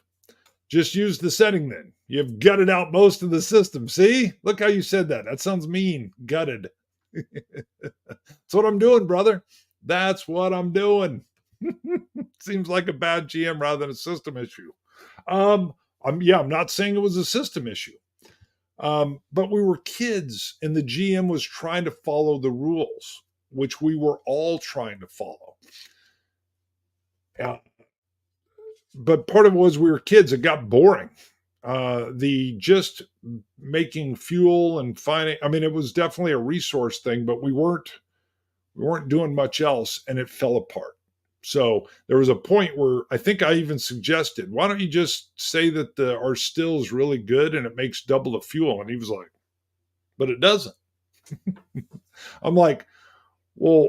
Just use the setting then. You've gutted out most of the system. See? Look how you said that. That sounds mean. Gutted. That's what I'm doing, brother. That's what I'm doing. Seems like a bad GM rather than a system issue. I'm not saying it was a system issue. But we were kids and the GM was trying to follow the rules, which we were all trying to follow. But part of it was we were kids. It got boring. The just making fuel and finding, I mean, it was definitely a resource thing, but we weren't doing much else, and it fell apart. So there was a point where I think I even suggested, why don't you just say that our still is really good and it makes double the fuel? And he was like, but it doesn't. I'm like, well,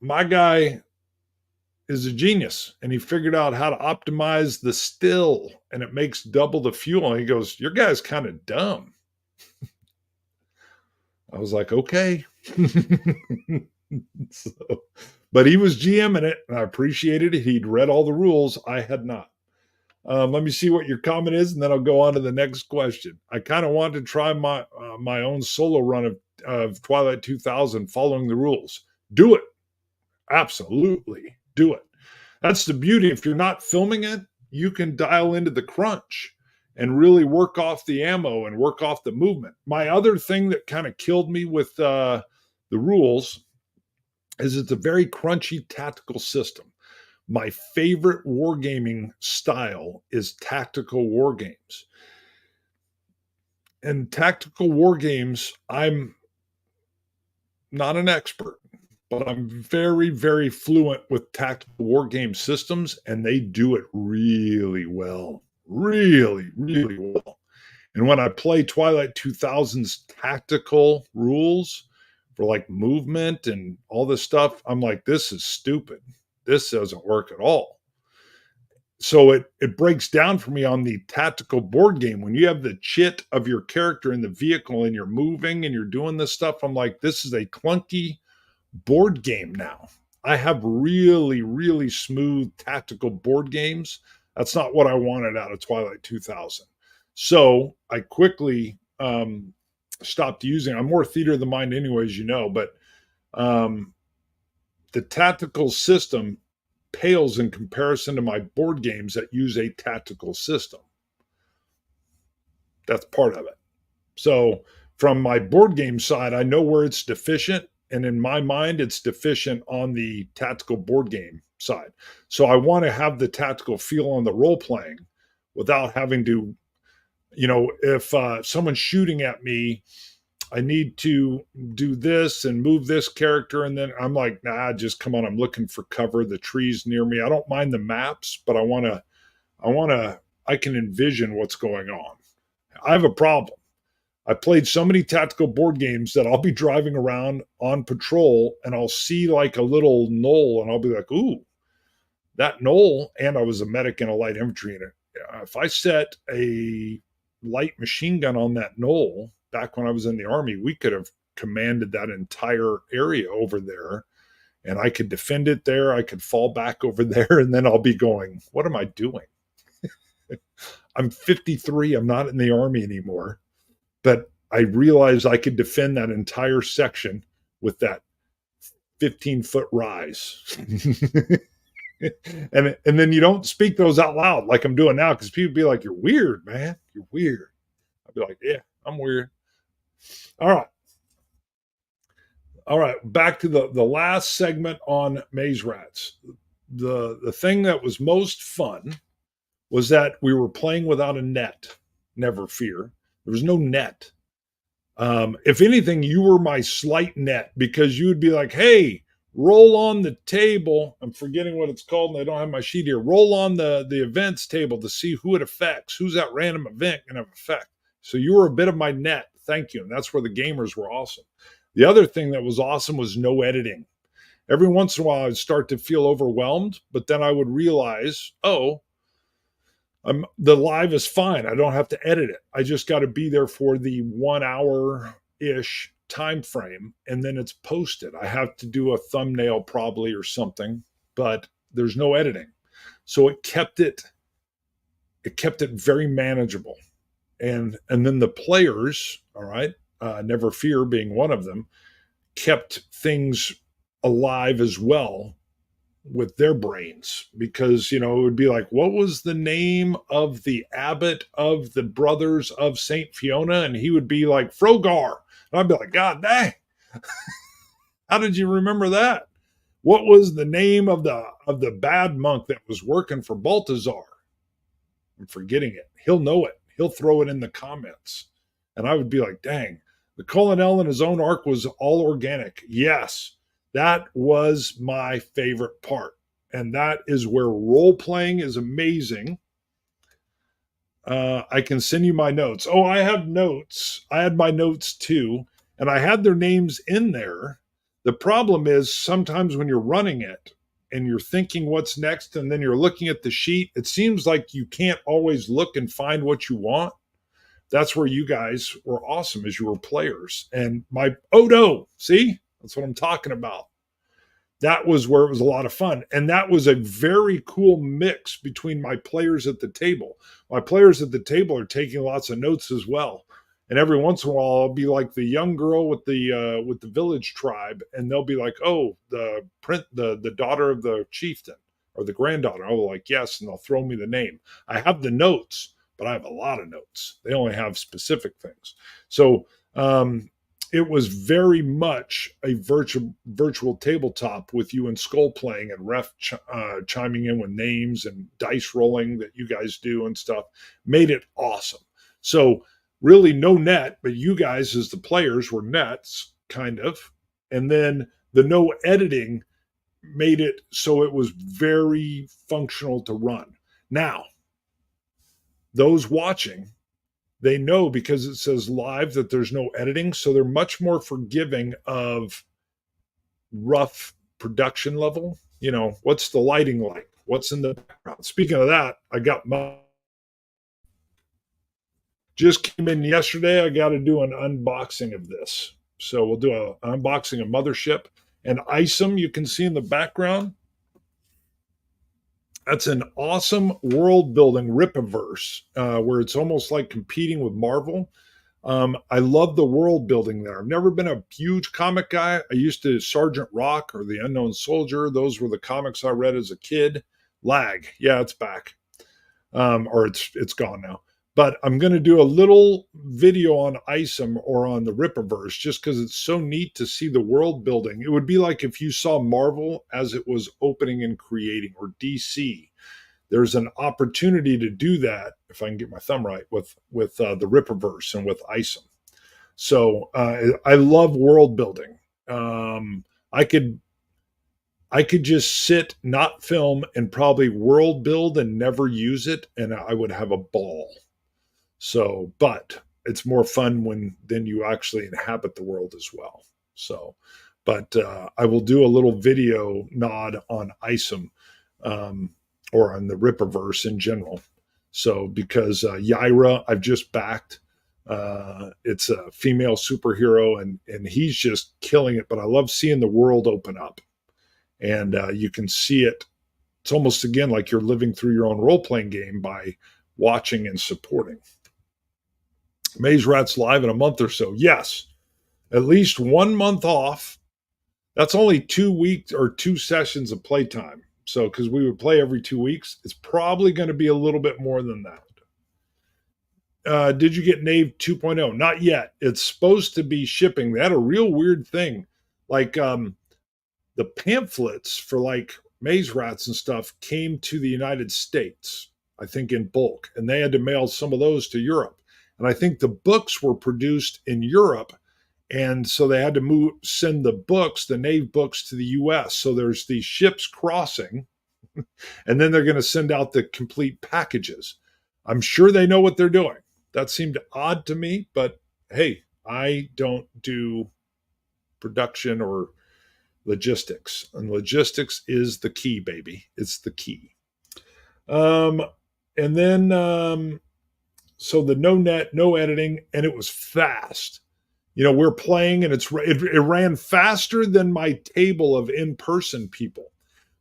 my guy is a genius and he figured out how to optimize the still and it makes double the fuel. And he goes, your guy's kind of dumb. I was like, okay. So, but he was GMing it, and I appreciated it. He'd read all the rules. I had not. Let me see what your comment is, and then I'll go on to the next question. I kind of wanted to try my own solo run of Twilight 2000 following the rules. Do it. Absolutely. Do it. That's the beauty. If you're not filming it, you can dial into the crunch and really work off the ammo and work off the movement. My other thing that kind of killed me with the rules is it's a very crunchy tactical system. My favorite wargaming style is tactical war games. And tactical war games, I'm not an expert, but I'm very, very fluent with tactical war game systems, and they do it really well. Really, really well. And when I play Twilight 2000's tactical rules, for like movement and all this stuff, I'm like, this is stupid. This doesn't work at all. So it breaks down for me on the tactical board game. When you have the chit of your character in the vehicle and you're moving and you're doing this stuff, I'm like, this is a clunky board game now. I have really, really smooth tactical board games. That's not what I wanted out of Twilight 2000. So I quickly stopped using. I'm more theater of the mind anyways, but the tactical system pales in comparison to my board games that use a tactical system. That's part of it. So from my board game side, I know where it's deficient, and in my mind it's deficient on the tactical board game side. So I want to have the tactical feel on the role playing without having to, if someone's shooting at me, I need to do this and move this character. And then I'm like, nah, just come on. I'm looking for cover, the trees near me. I don't mind the maps, but I can envision what's going on. I have a problem. I played so many tactical board games that I'll be driving around on patrol and I'll see like a little knoll and I'll be like, ooh, that knoll. And I was a medic in a light infantry unit. If I set a light machine gun on that knoll, back when I was in the Army, we could have commanded that entire area over there and I could defend it there. I could fall back over there and then I'll be going, what am I doing? I'm 53. I'm not in the Army anymore. But I realized I could defend that entire section with that 15-foot rise. and then you don't speak those out loud like I'm doing now because people be like, "You're weird, man. You're weird." I'll be like, "Yeah, I'm weird." All right. All right. Back to the last segment on maze rats. The thing that was most fun was that we were playing without a net. Never fear. There was no net. If anything, you were my slight net because you would be like, "Hey, roll on the table." I'm forgetting what it's called, and I don't have my sheet here. Roll on the events table to see who it affects, who's that random event going to affect. So you were a bit of my net. Thank you. And that's where the gamers were awesome. The other thing that was awesome was no editing. Every once in a while, I'd start to feel overwhelmed, but then I would realize, oh, the live is fine. I don't have to edit it. I just got to be there for the 1 hour ish time frame, and then it's posted. I have to do a thumbnail probably or something, but there's no editing, so it kept it very manageable. And then the players, all right, Never Fear being one of them, kept things alive as well with their brains, because it would be like, what was the name of the abbot of the brothers of Saint Fiona? And he would be like, Frogar. And I'd be like, God dang, how did you remember that? What was the name of the bad monk that was working for Balthazar? I'm forgetting it. He'll know it. He'll throw it in the comments. And I would be like, dang, the colonel in his own arc was all organic. Yes, that was my favorite part. And that is where role playing is amazing. I can send you my notes. Oh, I have notes. I had my notes too. And I had their names in there. The problem is sometimes when you're running it and you're thinking what's next, and then you're looking at the sheet, it seems like you can't always look and find what you want. That's where you guys were awesome as you were players. And my Odo, see, that's what I'm talking about. That was where it was a lot of fun. And that was a very cool mix between my players at the table. My players at the table are taking lots of notes as well. And every once in a while, I'll be like the young girl with the village tribe, and they'll be like, "Oh, the daughter of the chieftain or the granddaughter." I'll be like, "Yes," and they'll throw me the name. I have the notes, but I have a lot of notes. They only have specific things. So it was very much a virtual tabletop with you and Skull playing and Ref chiming in with names and dice rolling that you guys do and stuff. Made it awesome. So really no net, but you guys as the players were nets, kind of. And then the no editing made it so it was very functional to run. Now, those watching, they know because it says live that there's no editing, so they're much more forgiving of rough production level. What's the lighting like? What's in the background? Speaking of that, I got just came in yesterday. I got to do an unboxing of this. So we'll do an unboxing of Mothership and Isom. You can see in the background. That's an awesome world building Rippaverse where it's almost like competing with Marvel. I love the world building there. I've never been a huge comic guy. I used to Sergeant Rock or The Unknown Soldier. Those were the comics I read as a kid. Lag. Yeah, it's back. Or it's gone now. But I'm going to do a little video on Isom or on the Rippaverse just because it's so neat to see the world building. It would be like if you saw Marvel as it was opening and creating, or DC. There's an opportunity to do that, if I can get my thumb right, with the Rippaverse and with Isom. So I love world building. I could just sit, not film, and probably world build and never use it, and I would have a ball. So, but it's more fun when then you actually inhabit the world as well. So, but I will do a little video nod on Isom or on the Rippaverse in general. So, because Yaira, I've just backed. It's a female superhero, and he's just killing it. But I love seeing the world open up, and you can see it. It's almost again like you're living through your own role playing game by watching and supporting. Maze Rats live in a month or so. Yes, at least 1 month off. That's only 2 weeks or 2 sessions of playtime. So, because we would play every 2 weeks, it's probably going to be a little bit more than that. Did you get Knave 2.0? Not yet. It's supposed to be shipping. They had a real weird thing. Like the pamphlets for like Maze Rats and stuff came to the United States, I think in bulk, and they had to mail some of those to Europe. And I think the books were produced in Europe, and so they had to send the books, the Knave books, to the U.S. So there's these ships crossing, and then they're going to send out the complete packages. I'm sure they know what they're doing. That seemed odd to me, but hey, I don't do production or logistics, and logistics is the key, baby. It's the key. And then so the no net, no editing, and it was fast. We're playing, and it ran faster than my table of in-person people.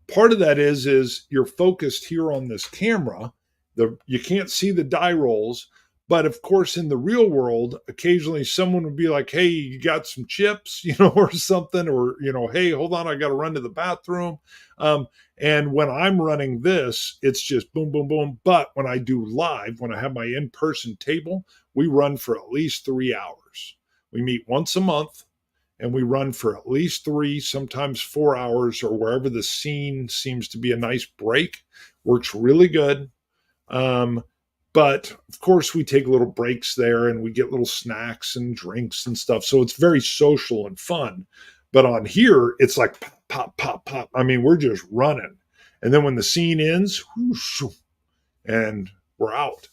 Part of that is you're focused here on this camera. You can't see the die rolls, but of course, in the real world, occasionally someone would be like, "Hey, you got some chips," or something, or "Hey, hold on, I got to run to the bathroom." And when I'm running this, it's just boom, boom, boom. But when I do live, when I have my in-person table, we run for at least 3 hours. We meet once a month, and we run for at least 3, sometimes 4 hours, or wherever the scene seems to be a nice break. Works really good. But of course, we take little breaks there, and we get little snacks and drinks and stuff. So it's very social and fun. But on here, it's like pop, pop, pop, pop. I mean, we're just running. And then when the scene ends, whoosh, and we're out.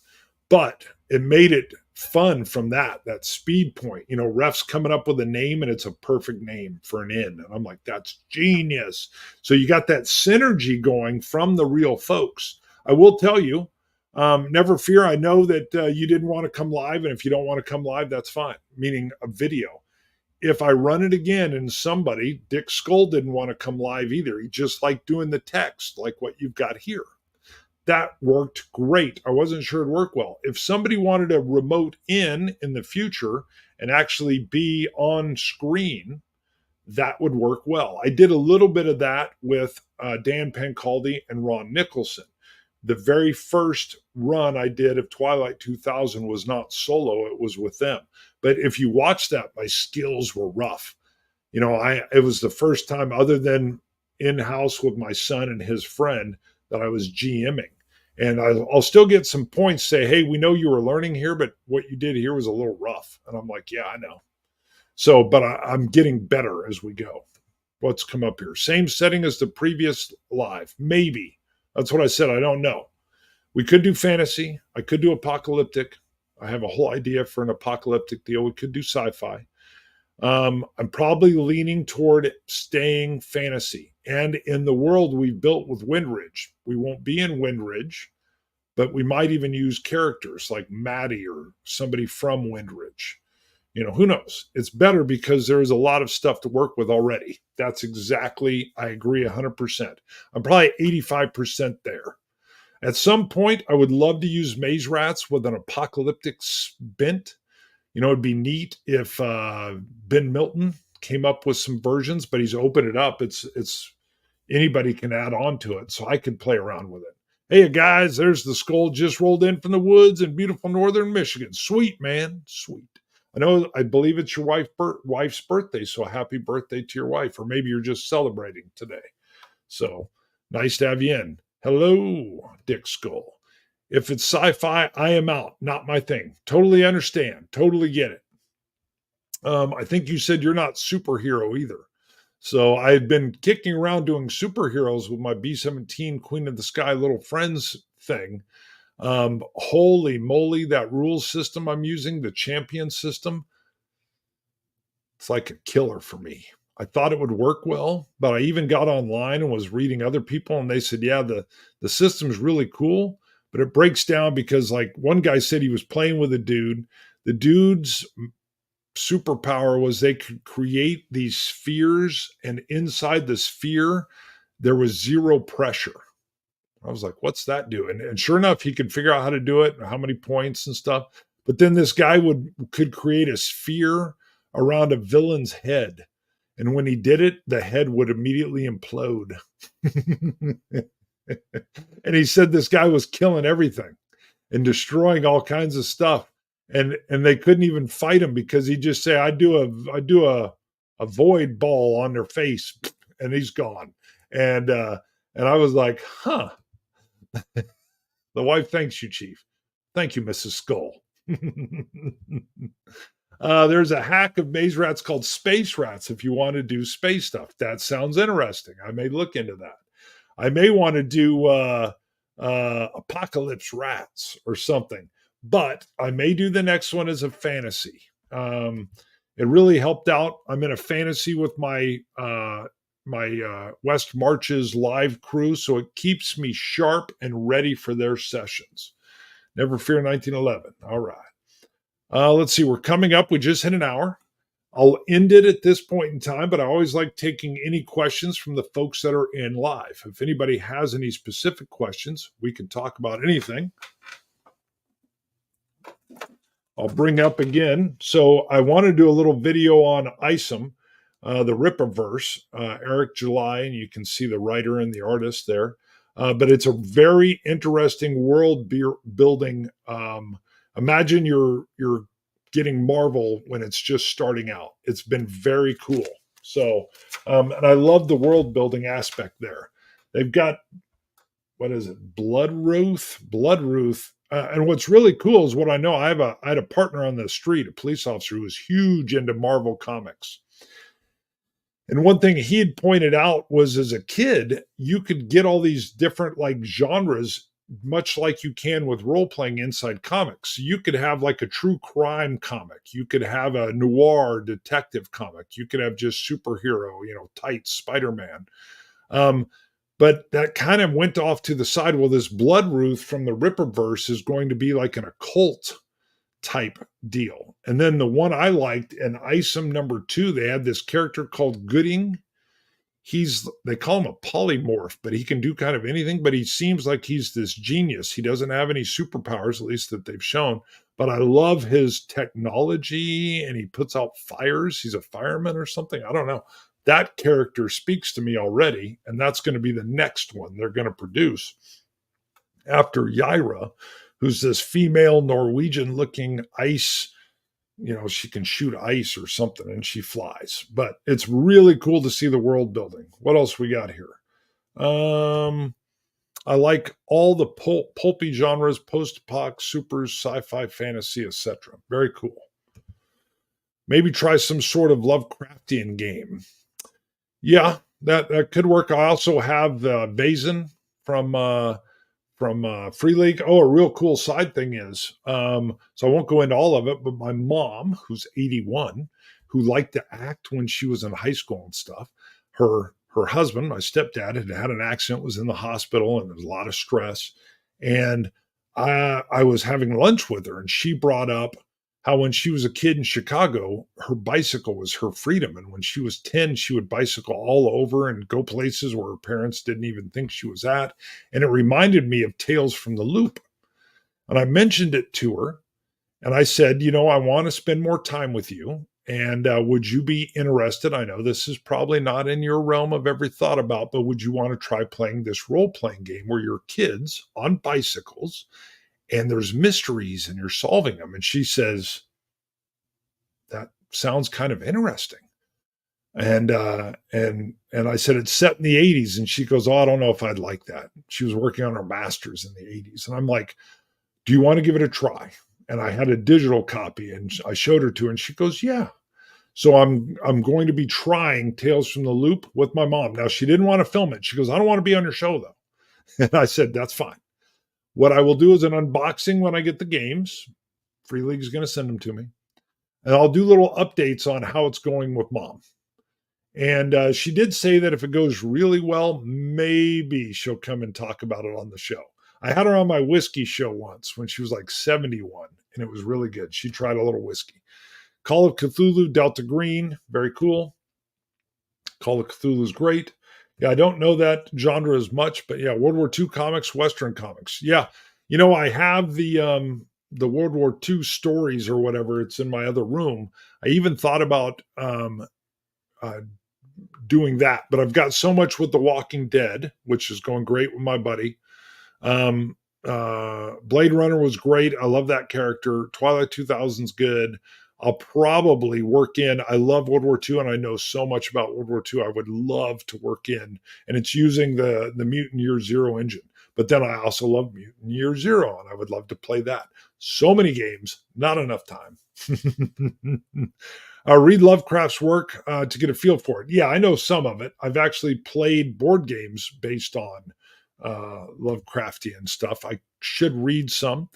But it made it fun from that speed point. Ref's coming up with a name, and it's a perfect name for an inn. And I'm like, that's genius. So you got that synergy going from the real folks. I will tell you, never fear. I know that you didn't want to come live, and if you don't want to come live, that's fine, meaning a video. If I run it again and somebody, Dick Skull, didn't want to come live either, he just liked doing the text like what you've got here. That worked great. I wasn't sure it'd work well. If somebody wanted a remote in the future and actually be on screen, that would work well. I did a little bit of that with Dan Pancaldi and Ron Nicholson. The very first run I did of Twilight 2000 was not solo, it was with them. But if you watch that, my skills were rough. It was the first time, other than in-house with my son and his friend, that I was GMing. And I'll still get some points, say, "Hey, we know you were learning here, but what you did here was a little rough." And I'm like, "Yeah, I know." So, but I'm getting better as we go. What's come up here? Same setting as the previous live. Maybe. That's what I said. I don't know. We could do fantasy. I could do apocalyptic. I have a whole idea for an apocalyptic deal. We could do sci-fi. I'm probably leaning toward staying fantasy. And in the world we've built with Windridge, we won't be in Windridge, but we might even use characters like Maddie or somebody from Windridge. Who knows? It's better because there's a lot of stuff to work with already. That's exactly, I agree 100%. I'm probably 85% there. At some point, I would love to use Maze Rats with an apocalyptic bent. It'd be neat if Ben Milton came up with some versions, but he's opened it up. It's anybody can add on to it, so I could play around with it. Hey guys, there's the skull just rolled in from the woods in beautiful northern Michigan. Sweet, man, sweet. I believe it's your wife's birthday, so happy birthday to your wife, or maybe you're just celebrating today. So nice to have you in. Hello, Dick Skull. If it's sci-fi, I am out. Not my thing. Totally understand. Totally get it. I think you said you're not superhero either. So I had been kicking around doing superheroes with my B-17 Queen of the Sky Little Friends thing. Holy moly, that rules system I'm using, the champion system, it's like a killer for me. I thought it would work well, but I even got online and was reading other people, and they said, yeah, the system's really cool, but it breaks down because, like, one guy said he was playing with a dude. The dude's superpower was they could create these spheres, and inside the sphere, there was zero pressure. I was like, what's that do? And sure enough, he could figure out how to do it and how many points and stuff. But then this guy could create a sphere around a villain's head. And when he did it, the head would immediately implode. And he said this guy was killing everything and destroying all kinds of stuff. And they couldn't even fight him because he'd just say, I do a void ball on their face, and he's gone. And I was like, huh. The wife thanks you, Chief. Thank you, Mrs. Skull. There's a hack of maze rats called space rats if you want to do space stuff. That sounds interesting. I may look into that. I may want to do apocalypse rats or something, but I may do the next one as a fantasy. It really helped out. I'm in a fantasy with my West Marches live crew, so it keeps me sharp and ready for their sessions. Never fear 1911. All right. Let's see. We're coming up. We just hit an hour. I'll end it at this point in time, but I always like taking any questions from the folks that are in live. If anybody has any specific questions, we can talk about anything. I'll bring up again. So I want to do a little video on Isom, the Rippaverse, Eric July, and you can see the writer and the artist there. But it's a very interesting world building. Imagine you're getting Marvel when it's just starting out. It's been very cool. So, and I love the world building aspect there. They've got, what is it? Bloodruth. And what's really cool is what I know. I had a partner on the street, a police officer who was huge into Marvel comics. And one thing he had pointed out was as a kid, you could get all these different like genres, much like you can with role-playing inside comics. You could have like a true crime comic. You could have a noir detective comic. You could have just superhero, tight Spider-Man. But that kind of went off to the side. Well, this Bloodruth from the Rippaverse is going to be like an occult type deal. And then the one I liked in Isom #2, they had this character called Gooding. They call him a polymorph, but he can do kind of anything, but he seems like he's this genius. He doesn't have any superpowers, at least that they've shown, but I love his technology, and he puts out fires. He's a fireman or something. I don't know. That character speaks to me already, and that's going to be the next one they're going to produce after Yaira, who's this female Norwegian-looking ice. She can shoot ice or something, and she flies. But it's really cool to see the world building. What else we got here? I like all the pulpy genres, post-apoc, supers, sci-fi, fantasy, etc. Very cool. Maybe try some sort of Lovecraftian game. Yeah, that could work. I also have Vazen from Free League. Oh, a real cool side thing is, so I won't go into all of it, but my mom, who's 81, who liked to act when she was in high school and stuff, her husband, my stepdad, had an accident, was in the hospital, and there was a lot of stress. And I was having lunch with her, and she brought up how when she was a kid in Chicago, her bicycle was her freedom. And when she was 10, she would bicycle all over and go places where her parents didn't even think she was at. And it reminded me of Tales from the Loop. And I mentioned it to her. And I said, I want to spend more time with you. And would you be interested? I know this is probably not in your realm of every thought about, but would you want to try playing this role-playing game where you're kids on bicycles and there's mysteries and you're solving them? And she says, that sounds kind of interesting. And I said, it's set in the 80s. And she goes, oh, I don't know if I'd like that. She was working on her master's in the 80s. And I'm like, do you want to give it a try? And I had a digital copy, and I showed her to her, and she goes, yeah. So I'm going to be trying Tales from the Loop with my mom. Now, she didn't want to film it. She goes, I don't want to be on your show, though. And I said, that's fine. What I will do is an unboxing when I get the games. Free League is going to send them to me. And I'll do little updates on how it's going with mom. And she did say that if it goes really well, maybe she'll come and talk about it on the show. I had her on my whiskey show once when she was like 71, and it was really good. She tried a little whiskey. Call of Cthulhu, Delta Green, very cool. Call of Cthulhu is great. Yeah, I don't know that genre as much, but yeah, World War II comics, Western comics. Yeah. I have the World War II stories or whatever. It's in my other room. I even thought about uh, doing that, but I've got so much with The Walking Dead, which is going great with my buddy. Um, Blade Runner was great. I love that character. Twilight 2000's good. I'll probably work in. I love World War II, and I know so much about World War II. I would love to work in, and it's using the Mutant Year Zero engine. But then I also love Mutant Year Zero, and I would love to play that. So many games, not enough time. Read Lovecraft's work to get a feel for it. Yeah, I know some of it. I've actually played board games based on Lovecraftian stuff. I should read some.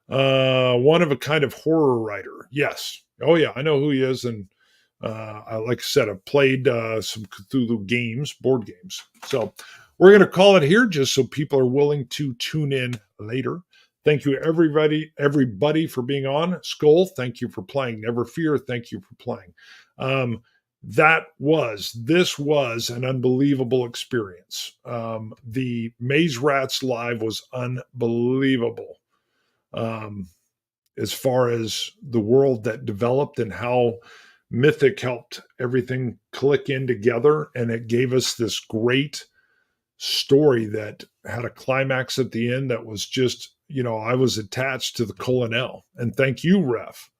One of a kind of horror writer. Yes. Oh yeah, I know who he is, and like I said, I've played some Cthulhu games, board games. So we're going to call it here, just so people are willing to tune in later. Thank you, everybody for being on. Skull, thank you for playing. Never Fear, thank you for playing. This was an unbelievable experience. The Maze Rats live was unbelievable. As far as the world that developed and how Mythic helped everything click in together, and it gave us this great story that had a climax at the end that was just, I was attached to the colonel. And thank you, Ref.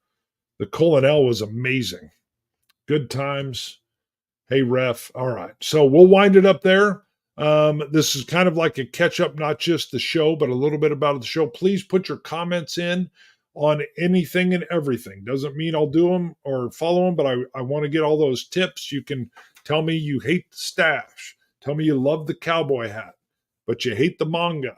The colonel was amazing. Good times. Hey, Ref. All right. So we'll wind it up there. This is kind of like a catch up, not just the show, but a little bit about the show. Please put your comments in on anything and everything. Doesn't mean I'll do them or follow them, but I want to get all those tips. You can tell me you hate the stash. Tell me you love the cowboy hat, but you hate the manga.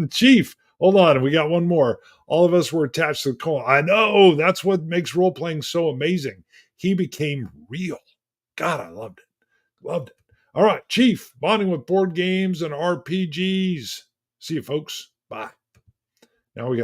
Chief, hold on. We got one more. All of us were attached to the colon. I know. That's what makes role playing so amazing. He became real. God, I loved it. Loved it. All right, Chief, bonding with board games and RPGs. See you, folks. Bye. Now we got to